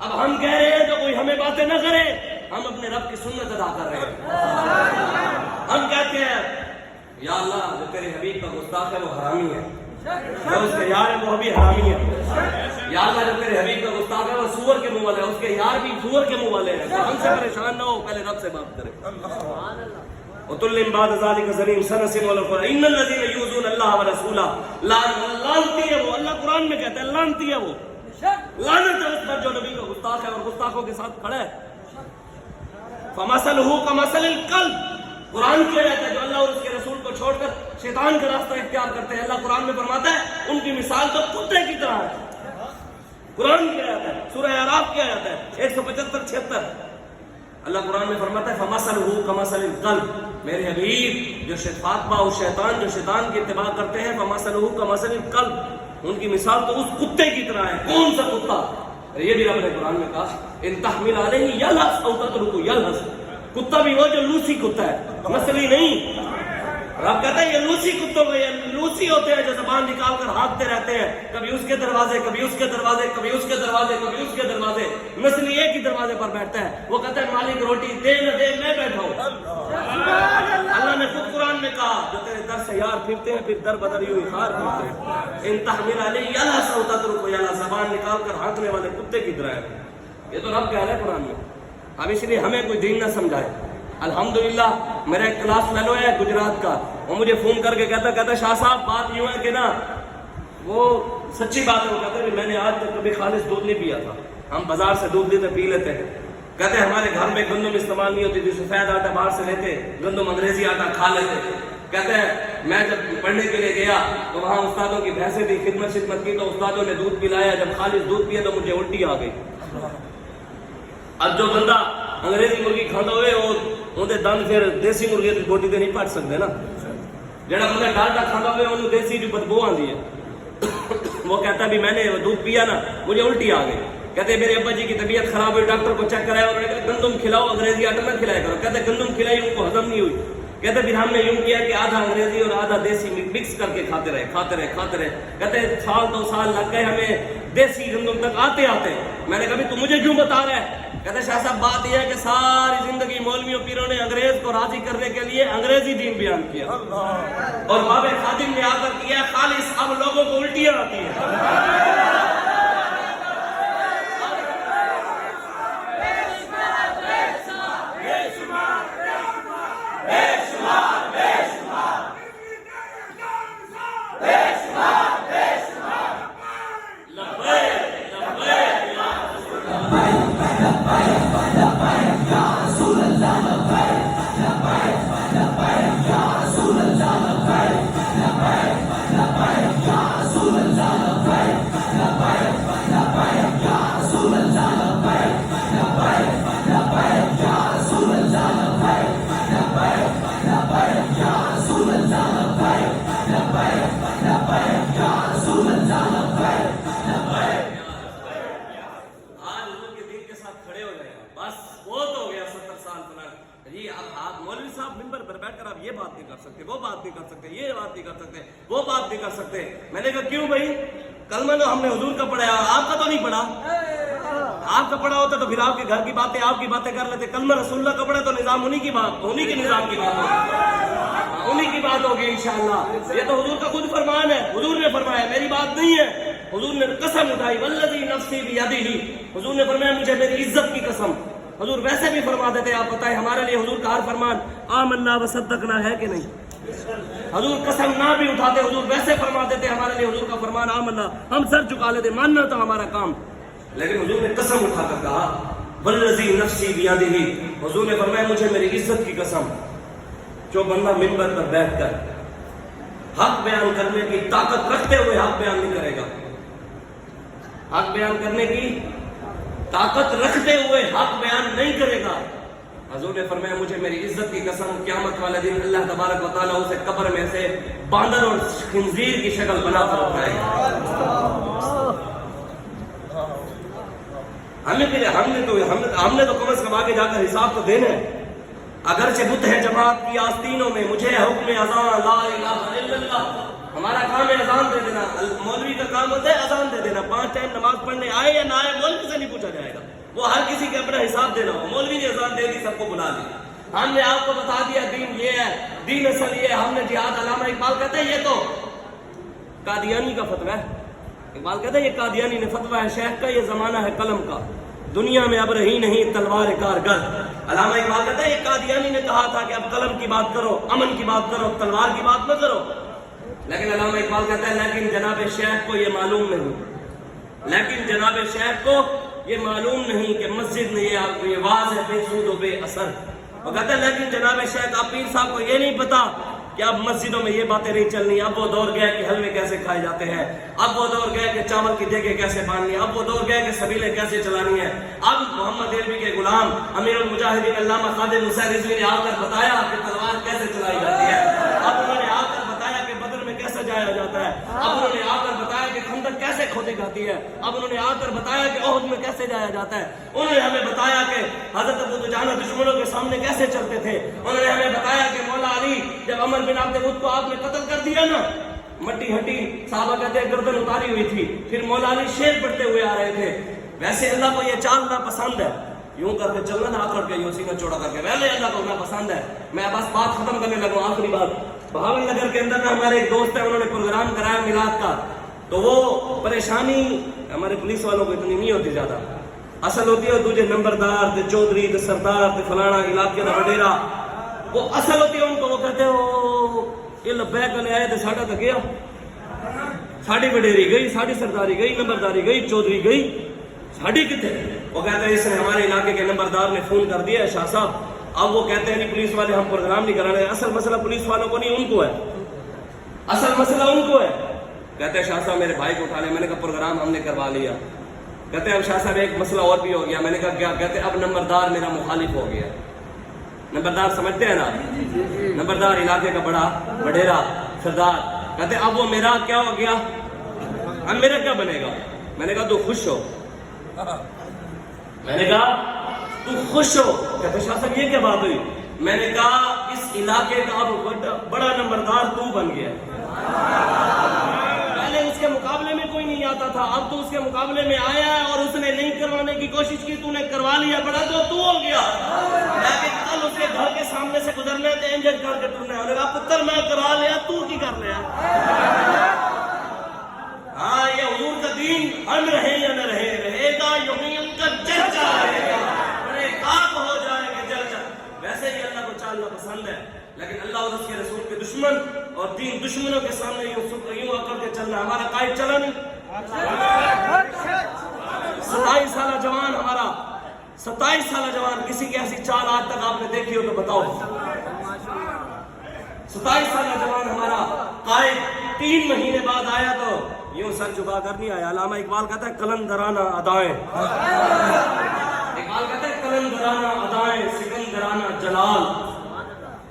اب ہم کہہ رہے ہیں تو کوئی ہمیں باتیں نہ کرے، ہم اپنے رب کی سنت ادا کر رہے ہیں۔ ہم کہتے ہیں یا اللہ جو تیرے حبیب کا گستاخ ہے وہ حرامی ہے، جو اس کے یار ہے وہ بھی حرامی ہے۔ یا اللہ جو تیرے حبیب کا گستاخ ہے وہ سور کے منہ والے ہیں، اس کے یار بھی سور کے منہ والے ہیں۔ ہم سے پریشان نہ ہو، پہلے رب سے بات کریں۔ وَتُلِّمْ بَعْدَ ذَلِكَ زَنِيمٌ سَنَسِمُ عَلَى الْقُرْآنِ إِنَّ الَّذِينَ يُؤْذُونَ اللَّهَ وَرَسُولَهُ لعنتی ہے وہ، اللہ قرآن میں کہتا ہے لعنتی ہے وہ، لعنت ہے اس پر جو نبی کا گستاخ ہے اور گستاخوں کے ساتھ کھڑا ہے۔ فَمَثَلُهُ كَمَثَلِ الْكَلْبِ، قرآن کیا رہتا ہے جو اللہ اور اس کے رسول کو چھوڑ کر شیطان کا راستہ اختیار کرتے ہیں، اللہ قرآن میں فرماتا ہے ان کی مثال تو کتے کی طرح ہے۔ قرآن کیا رہتا ہے، سورہ اعراف کیا رہتا ہے 175-76، اللہ قرآن میں فرماتا ہے فَمَثَلُهُ كَمَثَلِ الْكَلْبِ، میرے حبیب جو فاطمہ اور شیطان جو شیطان کی اتباع کرتے ہیں، فَمَثَلُهُ كَمَثَلِ الْكَلْبِ، ان کی مثال تو اس کتے کی طرح ہے۔ کون سا کتا؟ یہ بھی رب نے قرآن میں کہا ان تحمل علیہ یلہث او تترکہ یلہث، کتا بھی وہ جو لوسی کتا ہے، نسلی نہیں۔ رب کہتا ہے یہ لوسی کتوں کو، یہ لوسی ہوتے ہیں جو زبان نکال کر ہانکتے رہتے ہیں، کبھی اس کے دروازے کبھی اس کے دروازے کبھی اس کے دروازے کبھی اس کے دروازے، نسلی ایک ہی دروازے پر بیٹھتا ہے، وہ کہتا ہے مالک روٹی دے نہ دے میں بیٹھا ہوں۔ اللہ نے خود قرآن میں کہا جو تیرے در سے یار پھرتے ہیں پھر در بدر یوں خار پھرتے ہیں، ان تحمل علیہ یلہث او تترکہ یلہث، زبان نکال کر ہانکنے والے کتے کی طرح ہے۔ یہ تو رب کہہ رہا ہے قرآن میں۔ اب اس لیے ہمیں کوئی دین نہ سمجھائے۔ الحمدللہ میرا ایک کلاس فیلو ہے گجرات کا، وہ مجھے فون کر کے کہتا شاہ صاحب بات یوں ہے کہ نا وہ سچی بات ہے، وہ کہتا ہے کہ میں نے آج تک کبھی خالص دودھ نہیں پیا تھا، ہم بازار سے دودھ لیتے پی لیتے ہیں، کہتے ہیں ہمارے گھر میں گندم استعمال نہیں ہوتی تھی، سفید آٹا باہر سے لیتے، گندم انگریزی آٹا کھا لیتے. کہتے ہیں میں جب پڑھنے کے لیے گیا تو وہاں استادوں کی بھینسیں تھی، خدمت کی تو استادوں نے دودھ پلایا، جب خالص دودھ پیا تو مجھے الٹی آ گئی. اب جو بندہ انگریزی مرغی کھاتا ہوئے وہ دند پھر دیسی مرغی کی بوٹی تے نہیں پٹ سکتے نا. جڑا بندہ ڈالڈا کھاتا ہوئے انہوں دیسی جو بدبو آتی ہے وہ کہتا بھی میں نے دودھ پیا نا مجھے الٹی آ گئی. کہتے میرے ابا جی کی طبیعت خراب ہوئی، ڈاکٹر کو چیک کرایا، انہوں نے کہا گندم کھلاؤ، انگریزی آٹا نہ کھلایا کرو. کہتے گندم کھلائی ان کو ہضم نہیں ہوئی. کہتے پھر ہم نے یوں کیا کہ آدھا انگریزی اور آدھا دیسی مکس کر کے کھاتے رہے. کہتے سال 2 سال لگ گئے ہمیں دیسی گندم تک آتے. میں نے کہا تو مجھے کیوں بتا رہا ہے؟ کہتے شاہ صاحب بات یہ ہے کہ ساری زندگی مولویوں پیروں نے انگریز کو راضی کرنے کے لیے انگریزی دین بیان کیا، اور باب خادم نے آ کر کیا خالص. اب لوگوں کو الٹیاں آتی ہیں. یہ بات نہیں کر سکتے، وہ بات نہیں کر سکتے، یہ بات نہیں کر سکتے، وہ بات نہیں کر سکتے. میں نے کہا کیوں بھائی؟ کلمہ تو ہم نے حضور کا پڑھا ہے، آپ کا تو نہیں پڑھا. آپ کا پڑھا ہوتا تو پھر آپ کے گھر کی باتیں آپ کی باتیں کر لیتے. کلمہ رسول اللہ کا پڑھا تو نظام انہی کی بات، انہی کے نظام کی بات ہوگی، انہی کی بات ہوگی انشاءاللہ. یہ تو حضور کا خود فرمان ہے، حضور نے فرمایا، میری بات نہیں ہے. حضور نے قسم اٹھائی، والذی نفسی بیدہ، حضور نے فرمایا مجھے میری عزت کی قسم. حضور ویسے بھی فرما دیتے، آپ بتائیں ہمارے لیے حضور کا ہر فرمان آمنا وصدقنا ہے کہ نہیں؟ حضور قسم نہ بھی اٹھاتے، حضور ویسے فرما دیتے ہمارے لیے حضور کا فرمان آمنا، ہم سر چکا لیتے، ماننا تو ہمارا کام. لیکن حضور نے قسم اٹھا کر کہا والذی نفسی بیدہ، حضور نے فرمایا مجھے میری عزت کی قسم، جو بندہ منبر پر بیٹھ کر حق بیان کرنے کی طاقت رکھتے ہوئے حق بیان نہیں کرے گا، حق بیان کرنے کی طاقت رکھتے ہوئے حق بیان نہیں کرے گا، حضور نے فرمایا مجھے میری عزت کی قسم، قیامت والے دن اللہ تبارک و تعالیٰ اسے قبر میں سے باندر اور خنزیر کی شکل بنا کر اٹھائے گا. ہم نے تو کم از کم آگے جا کر حساب تو دینا ہے. اگرچہ بت ہے جماعت کی آستینوں میں، مجھے حکم اذان لا الہ الا اللہ. ہمارا کام ہے اذان دے دینا، مولوی کا کام ہوتا ہے اذان دے دینا. 5 ٹائم نماز پڑھنے آئے یا نہ آئے مولوی سے نہیں پوچھا جائے گا، وہ ہر کسی کے اپنا حساب دینا ہو. مولوی نے اذان دے دی، سب کو بلا دی. ہم نے آپ کو بتا دیا دین یہ ہے، دین اصل یہ ہے. ہم نے جہاد، علامہ اقبال کہتے ہیں یہ تو قادیانی کا فتویٰ ہے. اقبال کہتے ہیں یہ قادیانی نے فتویٰ ہے، شیخ کا یہ زمانہ ہے قلم کا، دنیا میں اب رہی نہیں تلوار کارگر. علامہ اقبال کہتے ہیں یہ قادیانی نے کہا تھا کہ اب قلم کی بات کرو، امن کی بات کرو، تلوار کی بات نہ کرو. لیکن علامہ اقبال کہتا ہے لیکن جناب شیخ کو یہ معلوم نہیں، لیکن جناب شیخ کو یہ معلوم نہیں کہ مسجد میں یہ واز ہے بے سود و بے اثر. وہ کہتا ہے لیکن جناب شیخ آپ پیر صاحب کو یہ نہیں پتا کہ اب مسجدوں میں یہ باتیں نہیں چلنی. اب وہ دور گیا کہ حلوے کیسے کھائے جاتے ہیں، اب وہ دور گیا کہ چاول کی دیگیں کیسے باندھنی، اب وہ دور گیا کہ سبیلیں کیسے چلانی ہیں. اب محمد دہلوی کے غلام امیر المجاہدین علامہ خادم حسین رضوی نے آ کر بتایا کہ تلوار کیسے چلائی جاتی ہے. اب انہوں نے آ کر بتایا کہ بدر میں کیسے جایا جاتا ہے. اب انہوں نے آ کر بتایا کہ خندق کیسے کھودی جاتی ہے. اب انہوں نے آ کر بتایا کہ احد میں کیسے جایا جاتا ہے. انہوں نے ہمیں بتایا کہ حضرت ابو دجانہ دشمنوں کے سامنے کیسے چلتے تھے. انہوں نے ہمیں بتایا کہ مولا علی جب عمر بن عبد العزیز کو آپ نے قتل کر دیا نا، مٹی ہٹی، صحابہ کہتے ہیں گردن اتاری ہوئی تھی، پھر مولا علی شیر پڑھتے ہوئے آ رہے تھے. ویسے اللہ کو یہ چال نہ پسند ہے، یوں کر کے چلنا نہ آکڑ کے، یوں سینہ چوڑا کر کے، ویسے اللہ کو نہ پسند ہے. میں بس بات ختم کرنے لگوں، آخری بات. بہاول نگر کے اندر ہمارے ایک دوست ہے، انہوں نے پروگرام کرایا میلاد کا. تو وہ پریشانی ہمارے پولیس والوں کو اتنی نہیں ہوتی زیادہ، اصل ہوتی ہے تجھے نمبردار تے چودھری تے سردار تے فلانا علاقے کا وڈیرا، وہ اصل ہوتی ہے ان کو. وہ کہتے ہو یہ لبیک لے آئے تے ساڈا تو گیا، ساڈی وڈیری گئی، ساڈی سرداری گئی، نمبرداری گئی، چودھری گئی، ساڈی کتے. وہ کہتے ہیں اس نے ہمارے علاقے کے نمبردار نے فون کر دیا ہے شاہ صاحب. اب وہ کہتے ہیں نہیں پولیس والے ہم پروگرام نہیں کرا رہے. اصل مسئلہ پولیس والوں کو نہیں، ان کو ہے. اصل مسئلہ ان کو ہے. کہتے ہیں شاہ صاحب میرے بھائی کو اٹھا لیں. میں نے کہا پروگرام ہم نے کروا لیا. کہتے ہیں اب شاہ صاحب ایک مسئلہ اور بھی ہو گیا. میں نے کہا کیا؟ کہتے ہیں اب نمبردار میرا مخالف ہو گیا. نمبردار سمجھتے ہیں نا؟ نمبردار علاقے کا بڑا وڈیرا سردار. کہتے ہیں اب وہ میرا کیا ہو گیا؟ اب میرا کیا بنے گا؟ میں نے کہا تو خوش ہو. میں نے کہا تو خوش ہو. کہتے شاہ صاحب یہ کیا بات ہوئی؟ میں نے کہا اس علاقے کا اب بڑا نمبردار تو بن گیا. پہلے اس کے مقابلے میں کوئی نہیں آتا تھا، اب تو اس کے مقابلے میں آیا ہے اور اس نے نہیں کروانے کی کوشش کی، تو نے کروا لیا. بڑا تو ہو گیا. لیکن کل اس کے گھر کے سامنے سے گزرنے تھے انجن کر کے تم نے کہا پتر میں کروا لیا، تو کی کر لیا. ہاں یہ حضور کا دین ہم رہے یا نہ رہے، رہے گا یوں ان کا چرچا رہے گا. بڑے کاپ ہو جائے گا چرچا. ویسے ہی اللہ کو چالنا پسند ہے، لیکن اللہ اور اس کے رسول کے دشمن اور دین دشمنوں کے سامنے یوں آ کر کے چلنا. ہمارا قائد چلا نہیں. 27 سالہ جوان ہمارا، 27 سالہ جوان، کسی کی ایسی چال آج تک آپ نے دیکھی ہو تو بتاؤ. 27 سالہ جوان ہمارا قائد 3 مہینے بعد آیا تو یوں سر جھکا کر نہیں آیا. علامہ اقبال کہتا ہے قلندرانہ ادائیں. اقبال کہتا ہے قلندرانہ ادائیں سکندرانہ جلال.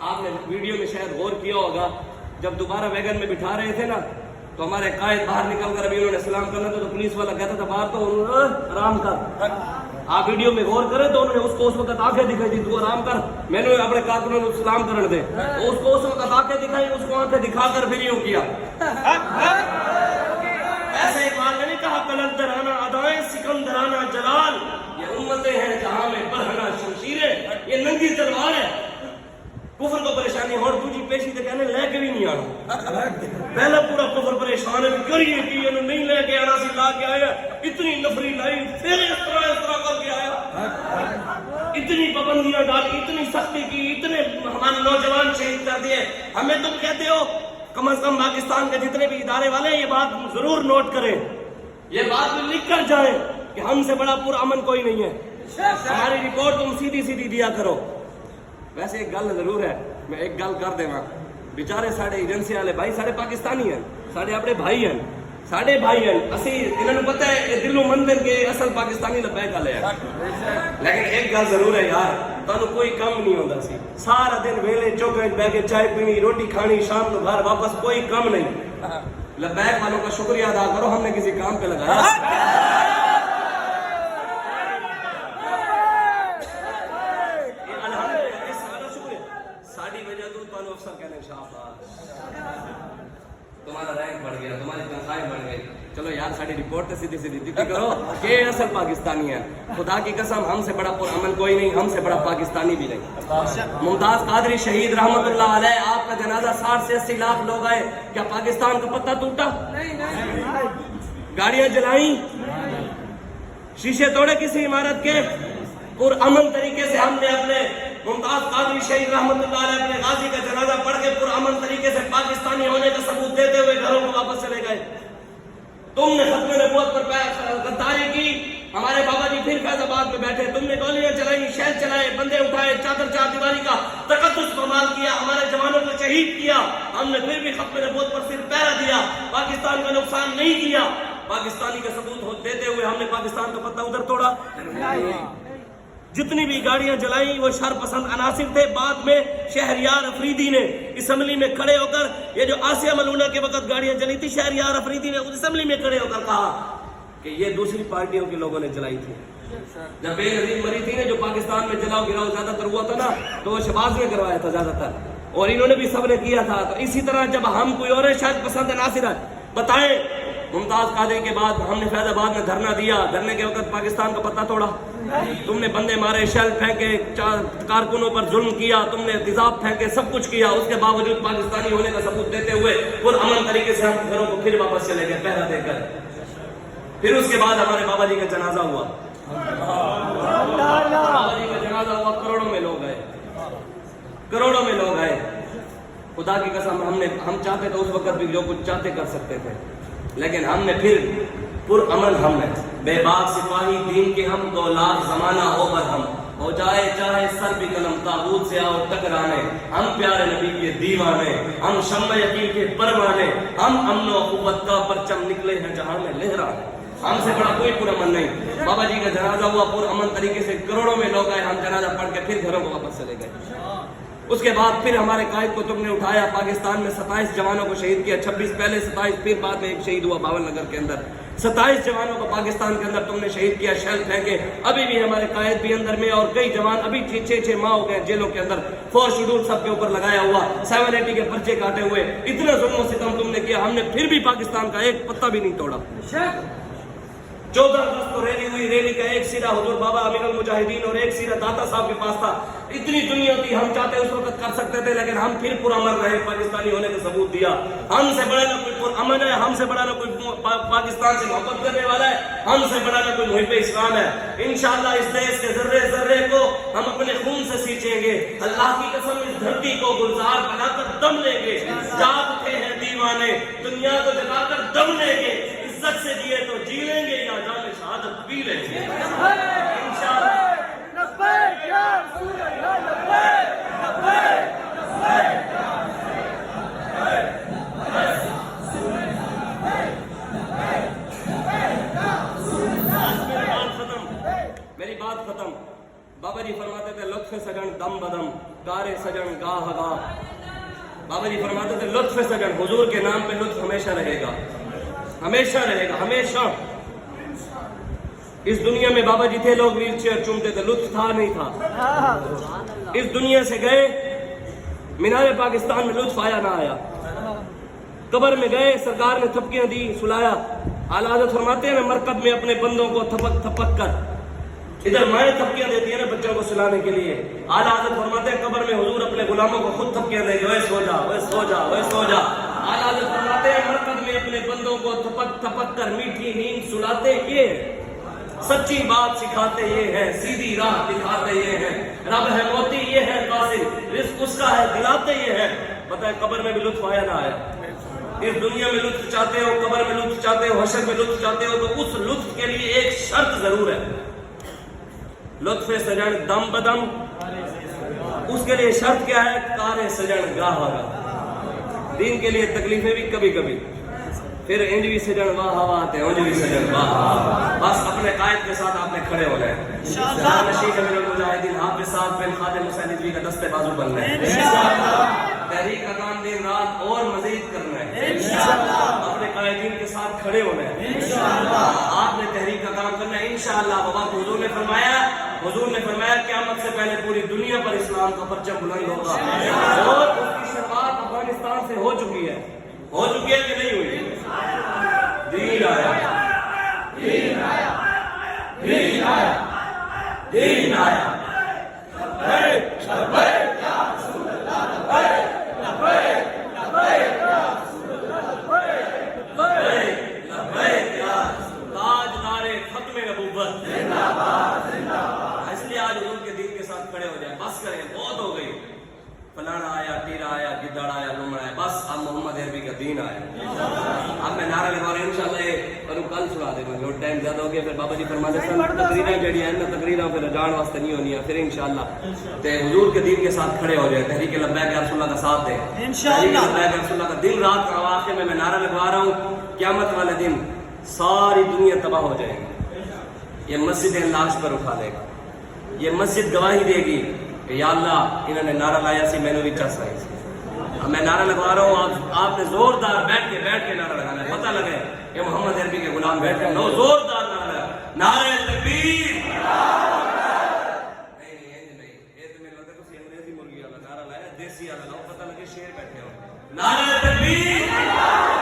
آپ نے ویڈیو میں شاید غور کیا ہوگا، جب دوبارہ ویگن میں بٹھا رہے تھے نا تو ہمارے قائد باہر نکل کر ابھی انہوں نے سلام کرنا تھا تو پولیس والا کہتا تھا باہر تو آرام کر. آپ ویڈیو میں غور کریں تو انہوں نے اس کو اس وقت آنکھیں دکھائی دی تو آرام کر، میں نے اپنے کارکنوں کو سلام کرنے دے. اس کو اس وقت آنکھیں دکھائی، اس کو آنکھیں دکھا کر پھر یوں کیا. ایسے اقبال نے نہیں کہا قلندرانہ ادائیں سکندرانہ جلال. یہ امتیں ہیں جہاں میں برہنہ شمشیریں، یہ ننگی تلوار ہے. کفر کو پریشانی اور دوجی پیشی تے کہنے لے کے بھی نہیں آنا. پہلا پورا کفر پریشان ہے کریے کہ یہ نہیں لے کے آنا سی لا کے آیا. اتنی نفری لائی پھر اس طرح کر کے آیا. اتنی پابندیاں ڈالی، اتنی سختی کی، اتنے ہمارے نوجوان شہید کر دیے. ہمیں تم کہتے ہو کم از کم پاکستان کے جتنے بھی ادارے والے ہیں یہ بات ضرور نوٹ کریں، یہ بات میں لکھ کر جائیں کہ ہم سے بڑا پرامن کوئی نہیں ہے. ہماری رپورٹ تم سیدھی سیدھی دیا کرو. ویسے ایک گل ضرور ہے، میں ایک گل کر دے بیچارے ساڑے ایجنسی والے بھائی ساڑے پاکستانی ہیں، ساڑے اپنے بھائی ہیں، ساڑے بھائی ہیں. اسی انہوں نے پتہ ہے کہ دلوں مندر کے اصل پاکستانی لبیک والے ہیں. لیکن ایک گل ضرور ہے یار، تانوں کوئی کم نہیں ہوتا سی. سارا دن ویلے چوکے بہ کے چائے پینی، روٹی کھانی، شام کو گھر واپس، کوئی کم نہیں. لبیک والوں کا شکریہ ادا کرو، ہم نے کسی کام پہ لگایا. تمہارا رینک بڑھ گیا، تمہاری تنخواہیں بڑھ گئی. چلو یار ساری رپورٹ تو سیدھی سیدھی دکھی کرو کہ اصل پاکستانی ہیں. خدا کی قسم ہم سے بڑا پرامن کوئی نہیں، ہم سے بڑا پاکستانی بھی نہیں. ممتاز قادری شہید رحمت اللہ علیہ، آپ کا جنازہ 60 سے 80 لاکھ لوگ آئے، کیا پاکستان کا پتہ ٹوٹا؟ گاڑیاں جلائیں، شیشے توڑے کسی عمارت کے؟ پرامن طریقے سے ہم نے اپنے ممتاز قادری شہید رحمت اللہ علیہ اپنے غازی کا جنازہ پڑھ کے پرامن طریقے سے پاکستانی ہونے کا ثبوت دیتے ہوئے گھروں کو واپس چلے گئے. تم نے ختم نبوت پر غداری کی، ہمارے بابا جی پھر فیض آباد میں بیٹھے، تم نے گولیاں چلائی، شہد چلائے، بندے اٹھائے، چادر چار دیواری کا تقدس پامال کیا، ہمارے جوانوں کو شہید کیا. ہم نے پھر بھی ختم نبوت پر صرف پہرا دیا، پاکستان کا نقصان نہیں کیا. پاکستانی کا ثبوت دیتے ہوئے ہم نے پاکستان کا پتہ ادھر توڑا. جتنی بھی گاڑیاں جلائیں وہ شر پسند عناصر تھے. بعد میں شہریار افریدی نے اسمبلی میں کھڑے ہو کر، یہ جو آسیہ ملونہ کے وقت گاڑیاں جلی تھی، شہریار افریدی نے اسمبلی میں کھڑے ہو کر کہا کہ یہ دوسری پارٹیوں کے لوگوں نے جلائی تھی. جب بے نظیر مری تھی نا، جو پاکستان میں جلاؤ گراؤ زیادہ تر ہوا تھا نا، تو وہ شہباز نے کروایا تھا زیادہ تر، اور انہوں نے بھی سب نے کیا تھا. تو اسی طرح جب ہم کوئی اور شاید پسند عناصر ہے بتائیں. ممتاز قادری کے بعد ہم نے فیض آباد میں دھرنا دیا، دھرنے کے وقت پاکستان کا پتہ توڑا. تم نے بندے مارے، شیل پھینکے، کارکنوں پر ظلم کیا، تم نے تیزاب پھینکے، سب کچھ کیا. اس کے باوجود پاکستانی ہونے کا ثبوت دیتے ہوئے پرامن طریقے سے ہم گھروں کو پھر واپس چلے گئے پہرا دے کر. پھر اس کے بعد ہمارے بابا جی کا جنازہ ہوا. بابا جی کا جنازہ ہوا، کروڑوں میں لوگ آئے، کروڑوں میں لوگ آئے. خدا کی قسم ہم چاہتے تو اس وقت بھی جو کچھ چاہتے کر سکتے تھے، لیکن ہم نے پھر پرامن ہم نے بے باک سپاہی دین کے ہم 2 لاکھ زمانہ ہو برہم، ہو جائے چاہے سر بھی قلم تاغوت سے آؤ ٹکرانے، ہم پیارے نبی کے دیوانے، ہم شمع یقین کے پروانے، ہم امن و اخوت کا پرچم نکلے ہیں جہاں میں لہرانے، ہم سے بڑا کوئی پرامن نہیں۔ بابا جی کا جنازہ ہوا پرامن طریقے سے، کروڑوں میں لوگ آئے، ہم جنازہ پڑھ کے پھر گھروں کو واپس چلے گئے۔ اس کے بعد پھر ہمارے قائد کو تم نے اٹھایا، پاکستان میں 27 جوانوں کو شہید کیا، 26 پہلے 27 پھر بعد میں ایک شہید ہوا باول نگر کے اندر، 27 جوانوں کو پاکستان کے اندر تم نے شہید کیا، شیل پھینکے۔ ابھی بھی ہمارے قائد بھی اندر میں اور کئی جوان ابھی 6 ماہ ہو گئے جیلوں کے اندر، 4 شیڈول سب کے اوپر لگایا ہوا، 780 کے پرچے کاٹے ہوئے، اتنا ظلم و ستم تم نے کیا، ہم نے پھر بھی پاکستان کا ایک پتہ بھی نہیں توڑا۔ 14 اگست کو ریلی ہوئی، ریلی کا ایک سیرا حضور بابا امیر المجاہدین اور ایک سیرا داتا صاحب کے پاس تھا۔ اتنی دنیا تھی، ہم چاہتے اس وقت کر سکتے تھے، لیکن ہم پھر پرامن رہے، پاکستانی ہونے کا ثبوت دیا۔ ہم سے بڑا نہ کوئی پرامن ہے، ہم سے بڑا نہ کوئی پاکستان سے محبت کرنے والا ہے، ہم سے بڑا نہ کوئی محب اسلام ہے۔ انشاءاللہ اس دیش کے ذرے ذرے کو ہم اپنے خون سے سینچیں گے، اللہ کی قسم اس دھرتی کو گلزار بنا کر دم لیں گے۔ جاگ اٹھے ہیں دیوانے، دنیا کو جگا کر دم لیں گے، عزت سے جیے تو جی لیں گے یا جان شہادت پی لیں گے انشاءاللہ۔ لبیک یا رسول اللہ، لبیک لبیک لبیک میری بات ختم۔ بابا جی فرماتے تھے لطف سجن دم بدم، کار سجن گاہ گاہ۔ بابا جی فرماتے تھے لطف سجن، حضور کے نام پہ لطف ہمیشہ رہے گا، ہمیشہ رہے گا، ہمیشہ۔ اس دنیا میں بابا جی تھے، لوگ ویل چیئر چومتے تھے، لطف تھا نہیں تھا۔ اس دنیا سے گئے، مینار پاکستان میں لطف آیا نہ آیا۔ قبر میں گئے، سرکار نے تھپکیاں دی، سلایا۔ اعلیٰ حضرت فرماتے ہیں میں مرکب میں اپنے بندوں کو تھپک تھپک کر، ادھر مائیں تھپکیاں دیتی ہیں نا بچوں کو سلانے کے لیے، اعلیٰ حضرت فرماتے ہیں قبر میں حضور اپنے غلاموں کو خود تھپکیاں دیں گے، اوے سو جا، اوے سو جا، اوے سو جا۔ اعلیٰ حضرت فرماتے ہیں مرکب میں اپنے بندوں کو تھپک تھپک کر میٹھی نیند سلاتے یہ، سچی بات سکھاتے یہ ہے، سیدھی راہ دکھاتے یہ ہے، رب ہے موتی یہ ہے قاسم، رزق اس کا ہے دلاتے یہ ہے۔ پتہ ہے قبر میں بھی لطف آیا نہ آیا؟ اس دنیا میں لطف چاہتے ہو، قبر میں لطف چاہتے ہو، حشر میں لطف چاہتے ہو، تو اس لطف کے لیے ایک شرط ضرور ہے، لطف سجن دم بدم۔ اس کے لیے شرط کیا ہے؟ کار سجن گاہ گاہ۔ دین کے لیے تکلیفیں بھی کبھی کبھی، پھر انج بھی سجن واہ واہ تے انج بھی سجن واہ واہ۔ بس اپنے قائد کے ساتھ آپ نے کھڑے ہونا ہے انشاءاللہ۔ نشید امیر المجاہدین حافظ صاحب بن خادم حسین ندوی کا دستے بازو بننا ہے انشاءاللہ۔ تحریک کا کام دن رات اور مزید کرنا ہے انشاءاللہ۔ اپنے قائدین کے ساتھ کھڑے ہونا ہے انشاءاللہ۔ آپ نے تحریک کا کام کرنا ہے انشاءاللہ۔ بابا حضور نے فرمایا قیامت سے پہلے پوری دنیا پر اسلام کا پرچم بلند ہوگا، اور اس کی شروعات افغانستان سے ہو چکی ہے کہ نہیں ہوئی؟ دین آیا، دین آیا، دین آیا، دین آیا۔ لبیک لبیک یا رسول اللہ، لبیک لبیک لبیک یا رسول اللہ، لبیک لبیک لبیک یا رسول اللہ۔ تاجدار ختم نبوت زندہ باد، زندہ باد۔ اس لیے آج حضور کے دین کے ساتھ کھڑے ہو جائیں، بس کریں، بہت ہو گئی۔ فلانا آیا، ٹیرا آیا، گدڑ آیا، لومڑا آیا، بس اب محمد عربی کا دین آیا۔ اب میں نعرہ لگا رہا ہوں انشاءاللہ، یہ کل سنا دے گا، جو ٹائم زیادہ ہو گیا پھر بابا جی فرماتے ہیں تقریریں جڑی ہیں نا، تقریریں پھر جان واسطے نہیں ہونی ہے، پھر انشاءاللہ تے حضور کے دین کے ساتھ کھڑے ہو جائیں، تحریک لبیک یا رسول اللہ کا ساتھ دیں انشاءاللہ۔ لبیک یا رسول اللہ کا دن رات کا آخر میں نعرہ لگوا رہا ہوں، قیامت والے دن ساری دنیا تباہ ہو جائے گی، یہ مسجد لاش پر اٹھا دے گا، یہ مسجد گواہی دے گی کہ یا اللہ انہوں نے نعرہ لایا سی، میں نے بھی چس رہی سی۔ اب میں نعرہ لگوا رہا ہوں، آپ نے زوردار بیٹھ کے نعرہ لگانا ہے، پتہ لگے کہ محمد عربی کے غلام بیٹھ کے زوردار نعرہ، نعرہ تکبیر۔ نہیں، یہ تو میرے لگتا ہے کسی انگریزی مرغی والا نعرہ لایا، دیسی والا لاؤ، پتہ لگے شیر بیٹھے ہو، نعرہ تکبیر۔